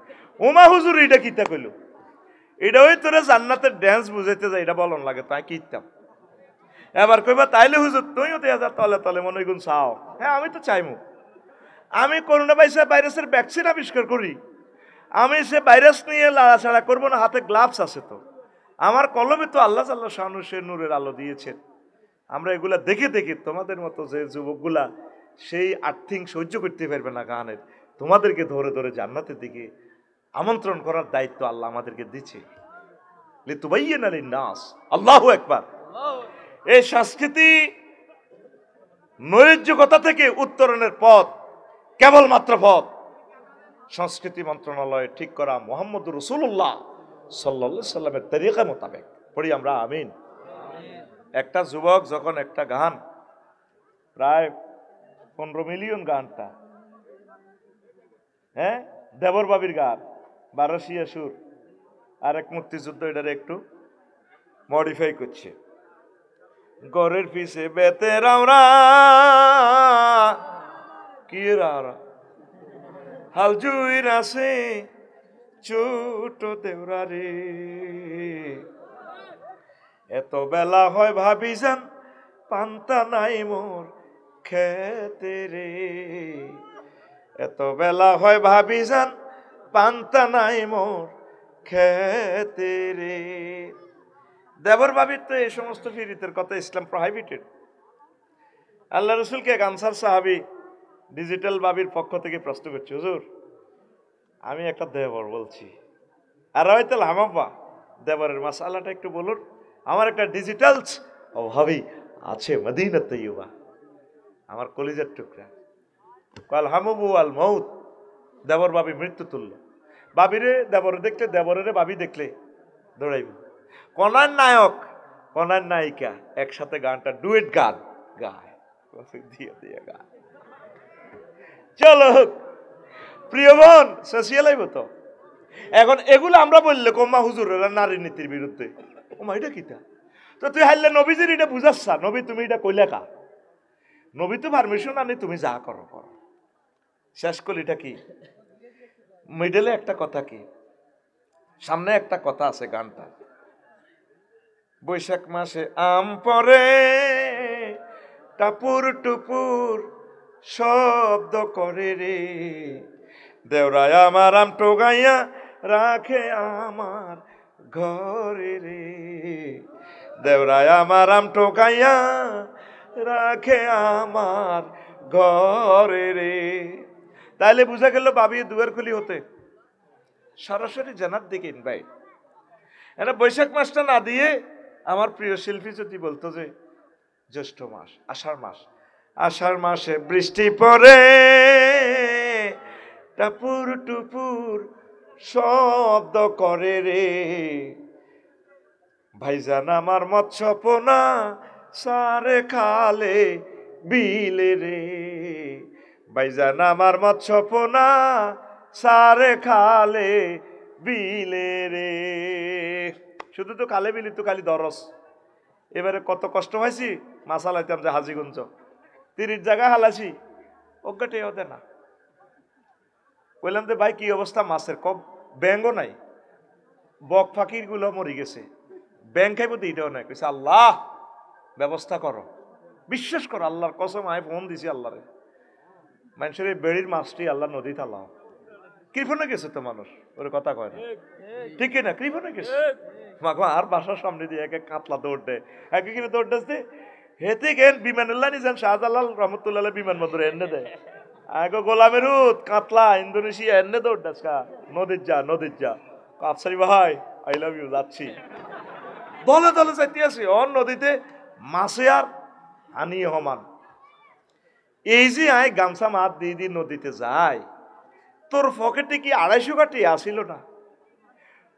Speaker 1: ওমা হুজুর এটা কিতা কইল, এটা ওই তোরা জান্নাতের ড্যান্স বুঝাইতে যায়, এটা বলন লাগে তাই কিতাম। এবার কইবা তাইলে হুজুর তুইও 2000 তলে তলে মনে গুণ চাও। হ্যাঁ আমি তো চাইমু, আমি করোনা ভাইরাসের ভ্যাকসিন আবিষ্কার করি, আমি সে ভাইরাস নিয়ে লাড়াছাড়া করবো না, হাতে গ্লাভস আছে তো, আমার কলমে তো আল্লাহ আল্লাহ শানু সে নূরের আলো দিয়েছেন। আমরা এগুলা দেখে দেখে তোমাদের মতো যে যুবকগুলা সেই আর্থিং সহ্য করতে পারবে না গানের, তোমাদেরকে ধরে ধরে জান্নাতের দিকে আমন্ত্রণ করার দায়িত্ব আল্লাহ আমাদেরকে দিচ্ছে। লিতুবাইয়িনা লিন-নাস, আল্লাহু আকবার। এই সংস্কৃতি নৈরাজ্যকতা থেকে উত্তরণের পথ, কেবলমাত্র পথ সংস্কৃতি মন্ত্রণালয়ে ঠিক করা মুহাম্মদুর রাসূলুল্লাহ সাল্লাল্লাহু আলাইহি সাল্লামের তরিকা মোতাবেক। পড়ি আমরা আমিন। একটা যুবক যখন একটা গান, প্রায় 15 মিলিয়ন গানটা, হ্যাঁ দেবর বাবির গান, 1200 সুর, আর এক মুক্তিযুদ্ধ এটারে একটু মডিফাই করছে। গরের পিছে বেতে রাওরা কি রাওরা, হাল জুইর আছে ছোট দেওরা রে, এত বেলা হয় ভাবি যান পান্তা নাই মোর খেতে রে, এত বেলা হয় ভাবি যান পান্তা নাই মোর খেতে রে। দেবর বাবির তো এই সমস্ত ফিরিতের কথা ইসলাম প্রহিবিটেড। আল্লাহ রসুলকে এক আনসার সাহাবী ডিজিটাল বাবির পক্ষ থেকে প্রশ্ন করছে, হুজুর আমি একটা দেবর বলছি, আর হয়তো হামাম্পা দেবরের মাসালাটা একটু বলুন, আমার একটা ডিজিটাল ভাবি আছে মদিনাত তৈয়বা, আমার কলিজার টুকরা, কাল হামুবু আল মউত, দেবর বাবি মৃত্যু তুল্য। বাবিরে দেবরে দেখলে, দেবরের বাবি দেখলে দৌড়াইব। কনার নায়ক কনার নায়িকা একসাথে গানটা ডুয়েট গান গায়, দিয়ে দিয়ে গায়। চলো প্রিয় বোন, সোশিয়ালাইব তো এখন এগুলো আমরা বললে কম্মা হুজুরেরা নারী নীতির বিরুদ্ধে, ওমা এটা কিতা, তো তুই হারলে নবীজির এটা বুঝাচ্ছা, নবী তুমি এটা কইলে কা, নবী তো পারমিশন আনি, তুমি যা করো করো। শেষ কলিটা কি, মিডলে একটা কথা কি, সামনে একটা কথা আছে গানটা, বৈশাখ মাসে আম পরে টাপুর টুপুর শব্দ করে রে, দেওরায় আমার আম টোগাইয়া রাখে আমার ঘরে রে, দেওরায় আমার আম টোগাইয়া রাখে আমার ঘরে রে। তাইলে বুঝা গেল বাবি দুয়ার খুলি হতে সরাসরি জানার দিকে ইনভাইট। এটা বৈশাখ মাসটা না দিয়ে আমার প্রিয় শিল্পী যদি বলতো যে জ্যৈষ্ঠ মাস, আষাঢ় মাস, আষাঢ় মাসে বৃষ্টি পড়ে টাপুর টুপুর শব্দ করে রে, ভাইজান আমার মৎস্য পোনা সারে খালে বিলে রে, ভাইজান আমার মৎস্য পোনা সারে খালে বিলে রে। শুধু তো খালে বিলি তো খালি দরস। এবারে কত কষ্ট হয়েছি, মাছ হালাইতাম যে হাজিগঞ্জ 30 জায়গা হালাইছি, ওকে ওদের না। বললাম যে ভাই কি অবস্থা মাছের, কব ব্যাঙ্গও নাই, বক ফাঁকির গুলো মরে গেছে, ব্যাং খাইব তো এটাও নাই। কইছে আল্লাহ ব্যবস্থা করো, বিশ্বাস করো আল্লাহর কসম, আমি ফোন দিছি আল্লাহরে, মানুষের এই বেড়ির মাছটি আল্লাহ নদী তালাও, কৃপণে গেছে তো মানুষ, ওর কথা কয় না, ঠিক না, কৃপণে গেছে। মাগো আর বাসার সামনে দিয়ে একে কাতলা দৌড় দেয়, একে কিনে দৌড় দেয়, হেতে গেন বিমানুল্লাহ নিজান শাহজালাল রহমতুল্লাহ বিমানবন্দরে এনে দেয়, আগে গোলামের কাতলা ইন্দোনেশিয়া এনে দৌড় দেয়, নদীর যা নদীর যা, আফসারি ভাই আই লাভ ইউ, যাচ্ছি দলে দলে যাইতে আছে অন নদীতে, মাছে আর হানি হমান। এই যে আয় গামছা মাত দিয়ে দিয়ে নদীতে যায়, তোর পকেটে কি 250 টাকা টিয়া আসিল না?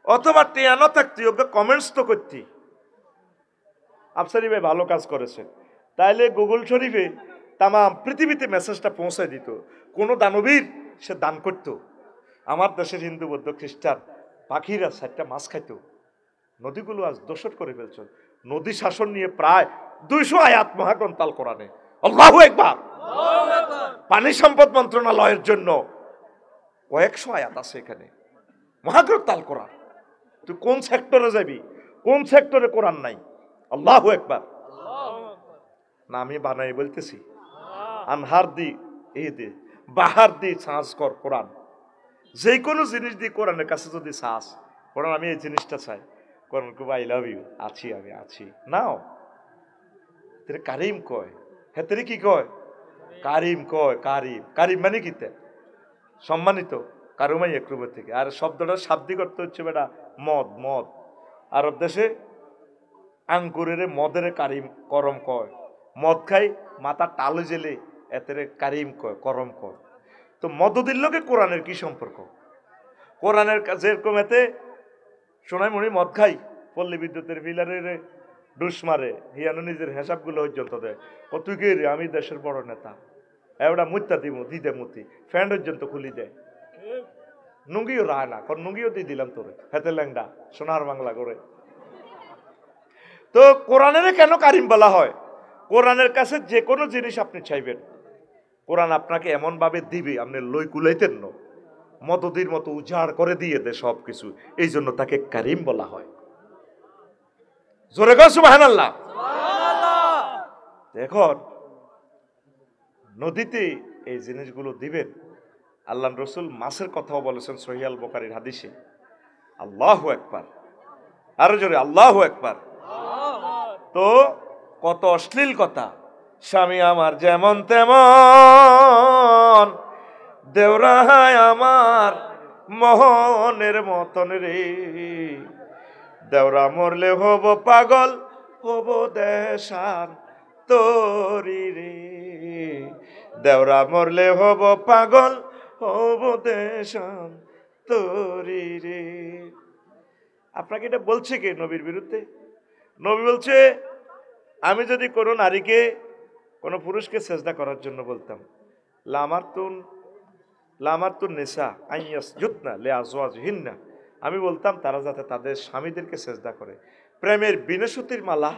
Speaker 1: অথবা টিয়া না থাকতি, ওকে কমেন্টস তো করতি আফসারি ভাই ভালো কাজ করেছে, তাইলে গুগল শরীফে তামাম পৃথিবীতে মেসেজটা পৌঁছায় দিত। কোন দানবীর সে দান করত। আমার দেশের হিন্দু বৌদ্ধ খ্রিস্টান পাখিরা 4টা মাছ খাইতো। নদীগুলো আজ দোষর করে ফেলছ। নদী শাসন নিয়ে প্রায় 200 আয়াত মহাগ্রন্থাল কোরআনে। আল্লাহু আকবার। পানি সম্পদ মন্ত্রণালয়ের জন্য কয়েকশো আয়াত আছে এখানে, মহাগ্রন্থাল কোরআন। তুই কোন সেক্টরে যাবি, কোন সেক্টরে কোরআন নাই? আল্লাহু আকবার। না আমি বানাই বলতেছি, আনহার দি এই দে বাহার দি সাজ কর কোরআন। যে কোনো জিনিস দিয়ে কোরআনের কাছে যদি সাজ কোরআন, আমি এই জিনিসটা চাই, কোরআন খুব আই লাভ ইউ, আছি আমি আছি নাও তেরে কারিম কয়। হ্যাঁ তেরে কি কয়? কারিম কয়। কারিম, কারিম মানে কি? সম্মানিত। কারুমাই একরুবের থেকে। আর শব্দটা শাব্দিক অর্থ হচ্ছে বেটা মদ। মদ আরব দেশে আঙ্কুরের মদের কারিম করম কয়। মদ খাই মাথা টালে জেলে এতেরে কারিম কয়, করম কয়। তো মদদির লোকে কোরআনের কি সম্পর্ক? কোরআনের যেরকম এতে সোনাইমণি মদ খাই, পল্লী বিদ্যুতের বিলারে ডুস মারে, হিয়ানো নিজের হিসাবগুলো পর্যন্ত দেয়। ও তুই কে রে? আমি দেশের বড় নেতা, এবার মুত্তা দিব দিদে মুতি ফ্যান পর্যন্ত খুলি দেয়। নুঙ্গিও রায় না, কারণ নুঙ্গিও দিয়ে দিলাম তোরে, হেতে ল্যাংডা সোনার বাংলা করে। তো কোরআনের কেন কারিম বলা হয়? কোরআনের কাছে যে কোনো জিনিস আপনি চাইবেন, কোরআন আপনাকে এমন ভাবে দিবে আপনি লই কুলাইতেন না, মদদির মতো উজাড় করে দিয়ে দে সবকিছু। এই জন্য তাকে কারিম বলা হয়। জোরে গো সুবহানাল্লাহ। এখন নদীতে এই জিনিসগুলো দিবেন। আল্লাহ রসুল মাছের কথাও বলেছেন সহিহ আল বুখারীর হাদিসে। আল্লাহু আকবার, আরো জোরে আল্লাহু আকবার। তো কত অশ্লীল কথা। স্বামী আমার যেমন তেমন, দেওরায় আমার মোহনের মতন রে, দেওরা মরলে হব পাগল, হব দেশান তোরি রে, দেওরা মরলে হব পাগল, হব দেশান তোরি রে। আপনাকে এটা বলছে কে নবীর বিরুদ্ধে? নবী বলছে, আমি যদি কোনো নারীকে, কোনো পুরুষকে সেজদা করার জন্য বলতাম, লামারতুন নেশা আইয়াসজুদনা লিআজওয়াজিহিন্না, আমি বলতাম তারা যাতে তাদের স্বামীদেরকে সেজদা করে। প্রেমের বিনশুতির মালা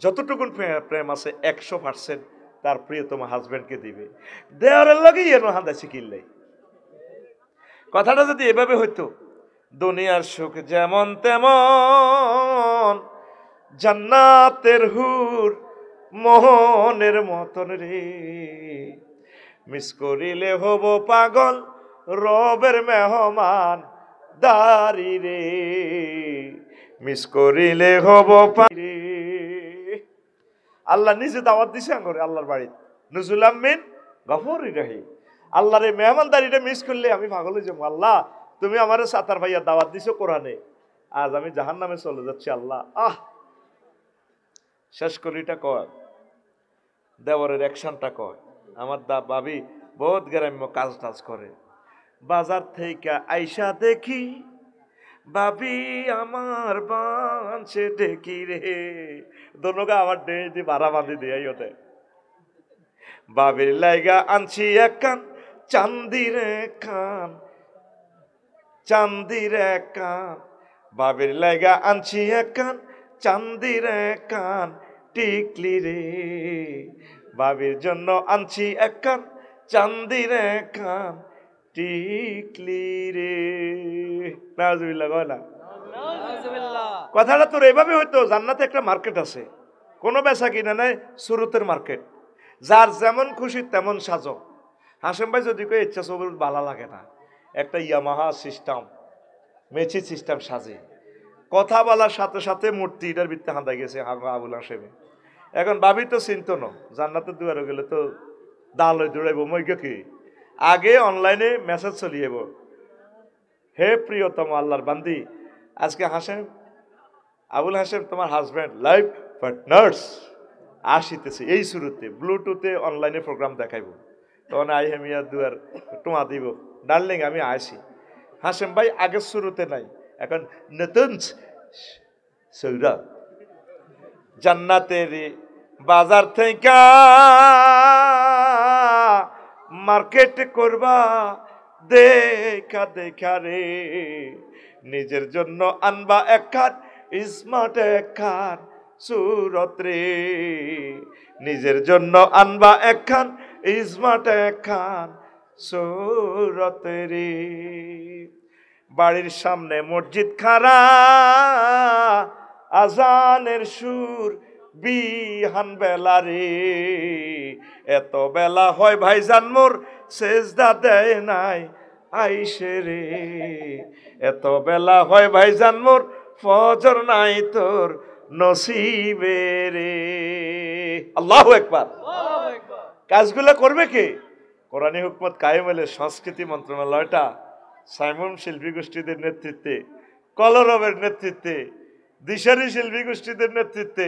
Speaker 1: যতটুকুন প্রেম আছে 100% তার প্রিয়তম হাজবেন্ডকে দিবে। দেওয়ারের লগে এনো হান্দা শিখিল্লাই। কথাটা যদি এভাবে হইতো, দুনিয়ার সুখ যেমন তেমন, জান্নাতের হুর মোহনের মতন রে, মিস করিলে হব পাগল, রবের মেহমান দারি রে, মিস করিলে হব পাগল। আল্লাহ নিজে দাওয়াত দিছে করে আল্লাহর বাড়িতে, নুজুলাম মিন গফুরির রহিম। আল্লাহর এই মেহমানদারিটা মিস করলে আমি পাগল হয়ে যাবো। আল্লাহ তুমি আমারে সাতার ভাইয়া দাওয়াত দিছো কোরআনে, আজ আমি জাহান্নামে চলে যাচ্ছি। আল্লাহ শেষ করিটা কয়, দেওয়ারের অ্যাকশনটা কয়। আমার ভাবি বহুত গ্রাম্য কাজ টাজ করে, বাজার থেকে আইসা দেখি ভাবি আমার বাঁচে দেখি রে, দোনোগা আমার ডে ভাড়া বাঁধি দিয়ে ওতে, বাবির লাইগা আনছি এক কান চান্দির কান, চান্দির কান, বাবির লাইগা আনছি এক কান চান্দির কান টিকলি রে, বাবির জন্য আনছি এক কান চান্দির কান টিকলি রে। নাউজুবিল্লাহ কয় না? কথাটা তোর এভাবে হইতো, জান্নাতে একটা মার্কেট আছে, কোনো বেচা কিনা নাই, সুরতের মার্কেট, যার যেমন খুশি তেমন সাজো। হাসেম ভাই যদি কই ইচ্ছা সবুর ভালো লাগে না, একটা ইয়ামাহা সিস্টেম, মেচি সিস্টেম সাজে, কথা বলার সাথে সাথে মূর্তি এটার ভিত্তি হাঁদা গেছে আবুল হাসেমে। এখন ভাবি তো চিন্ত ন, জান্নাতের দুয়ারে গেলে তো দাল হয়ে দৌড়াইব মইকে কি, আগে অনলাইনে মেসেজ চলিয়েব, হে প্রিয়তম আল্লাহর বান্দি, আজকে হাসেম আবুল হাসেম তোমার হাজব্যান্ড লাইফ পার্টনার্স আসিতেছে, এই শুরুতে ব্লুটুথে অনলাইনে প্রোগ্রাম দেখাইব, তখন আই হেমিয়া দুয়ার টোয়া দিব, ডার্লিং আমি আসি। হাসেম ভাই আগের শুরুতে নাই, এখন নতুন সৌরভ জান্নাতের বাজার থেকে মার্কেট করবা দেখা দেখা রে, নিজের জন্য আনবা একখান স্মার্ট একখান সুরত রে, নিজের জন্য আনবা একখান স্মার্ট একখান সুরত রে। বাড়ির সামনে মসজিদ খারা, আজানের সুর বিহান বেলা রে, এত বেলা হয় ভাইজান মোর সেজদা দেয় নাই আইসে রে, এত বেলা হয় ভাইজান মোর ফজর নাই তোর নসিবে রে। আল্লাহু আকবার। কাজগুলো করবে কে? কোরআনী হুকমত কায়েম হলে সংস্কৃতি মন্ত্রণালয়টা সাইমন শিল্পী গোষ্ঠীদের নেতৃত্বে, কলরবের নেতৃত্বে, দিশারি শিল্পী গোষ্ঠীদের নেতৃত্বে,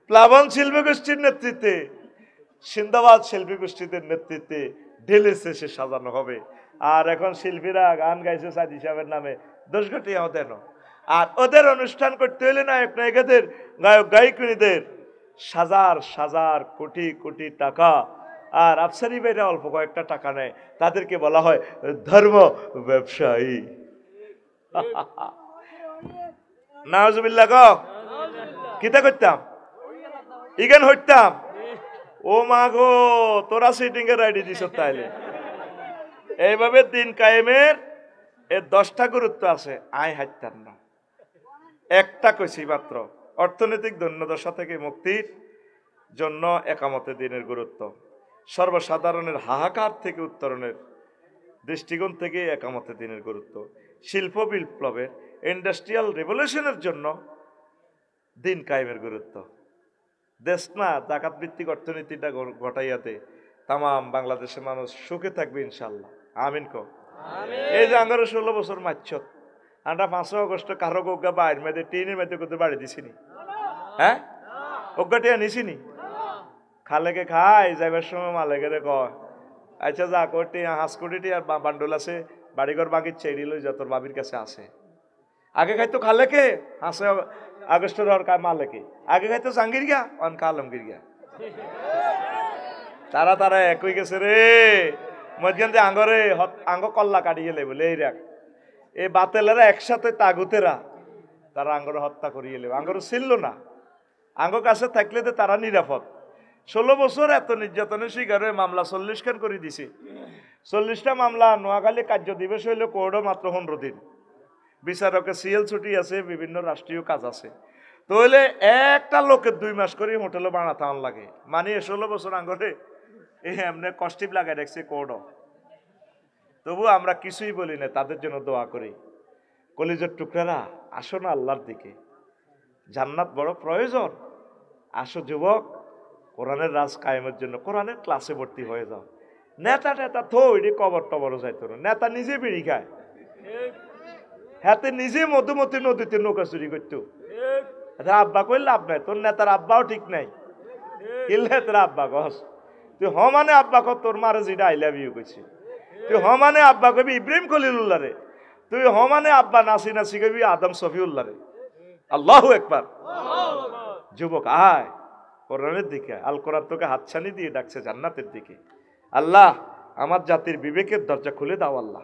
Speaker 1: প্লাবন শিল্পী গোষ্ঠীর নেতৃত্বে, সিন্দাবাদ শিল্পী গোষ্ঠীদের নেতৃত্বে ঢেলে শেষে সাজানো হবে। আর এখন শিল্পীরা গান গাইছে সাদি সাহেবের নামে, 10 ঘটিয়া দেন। আর ওদের অনুষ্ঠান করতে হলে নায়ক নায়িকাদের, গায়ক গায়িকীদের হাজার হাজার কোটি কোটি টাকা, আর আফসারি ভাইরা অল্প কয়েকটা টাকা নেয়, তাদেরকে বলা হয় ধর্ম ব্যবসায়ী। নাউজুবিল্লাহ গ কিতা করতাম, ইগান হইতাম। ও মা গো, তোরা সিটিং এর আইডি দিছ তাইলে। এইভাবে দিন কায়েমের এর 10টা গুরুত্ব আছে, আয় হাইতাম না। একটা কইছি মাত্র, অর্থনৈতিক দৈন্যদশা থেকে মুক্তির জন্য একামতে দিনের গুরুত্ব, সর্বসাধারণের হাহাকার থেকে উত্তরণের দৃষ্টিকোণ থেকে একামতে দিনের গুরুত্ব, শিল্প বিপ্লবের ইন্ডাস্ট্রিয়াল রেভলিউশনের জন্য দিন কায়েমের গুরুত্ব। দেশ না জাকাত ভিত্তিক অর্থনীতিটা ঘটাইয়াতে তাম বাংলাদেশের মানুষ সুখে থাকবে ইনশাল্লাহ, আমিন কো। এই যে 16 বছর মাছত আমরা 5 আগস্ট কারো গোগা বাইর মেয়েদের টিনের মেয়েদের করতে বাড়ি দিছিনি, হ্যাঁ ওগাটিয়া নিছিনি, খালেকে খাই যাইবার সময় মালেকে কয় আচ্ছা যা কোটি হাঁস কোটি আর বান্ডুল আছে বাড়িঘর বাগির চেড়ি লই যা তোর বাবির কাছে আছে। আগে খাইতো খালেকে হাসে আগস্টের আর মালেকে, আগে খাইতো জাঙ্গির গিয়া অন কালমগির গিয়া, তারা তারা এক হয়ে গেছে রে। মধ্যে আঙ্গরে আঙ্গ কল্লা কাটি গেলে বলে এই রাখ এই বাতেলেরা একসাথে তাগুতেরা তারা আঙ্গরে হত্যা করিয়ে এলে, আঙ্গরে ছিল না, আঙ্গ কাছে থাকলে তো তারা নিরাপদ। 16 বছর এত নির্যাতনের শিকার হয়ে মামলা 40 খান করে দিছে। 40টা মামলা। নোয়াখালী কার্য দিবস হইলে কোর্টও মাত্র 15 দিন, বিচারকের সিএল ছুটি আছে, বিভিন্ন রাষ্ট্রীয় কাজ আছে। তাহলে একটা লোকের 2 মাস করে হোটেলে বানাতে লাগে, মানে 16 বছর আঙ্গরে এমনি কষ্টিপ লাগাই রাখছে কোর্টও। তবু আমরা কিছুই বলি না, তাদের জন্য দোয়া করি। কলিজার টুকরারা আসো না আল্লাহর দিকে, জান্নাত বড় প্রয়োজন। আসো যুবক, কোরআনের রাজ কায়েমের জন্য কোরআনের ক্লাসে ভর্তি হয়ে যাও। নেতা টেতা থো এটি কবর টবরও যাইতো না, নেতা নিজে বিড়ি খায়, হাতে নিজে মধুমতি নদীতে নৌকা চুরি করতো। আব্বা কই লাভ নাই, তোর নেতার আব্বাও ঠিক নাই, কিনলে তোর আব্বা কস তুই হ মানে আব্বা কর, তোর মারে যেটা আই লাভ ইউ কইছি তুই হ মানে আব্বা কবি ইব্রাহিম খলিলুল্লাহ রে, তুই হ মানে আব্বা নাসি নাসি কবি আদম সফিউল্লাহ রে। আল্লাহু আকবার। যুবক আয় কোরআনের দিকে, আল কোরআন তোকে হাতছানি দিয়ে ডাকছে জান্নাতের দিকে। আল্লাহ আমার জাতির বিবেকের দরজা খুলে দাও আল্লাহ।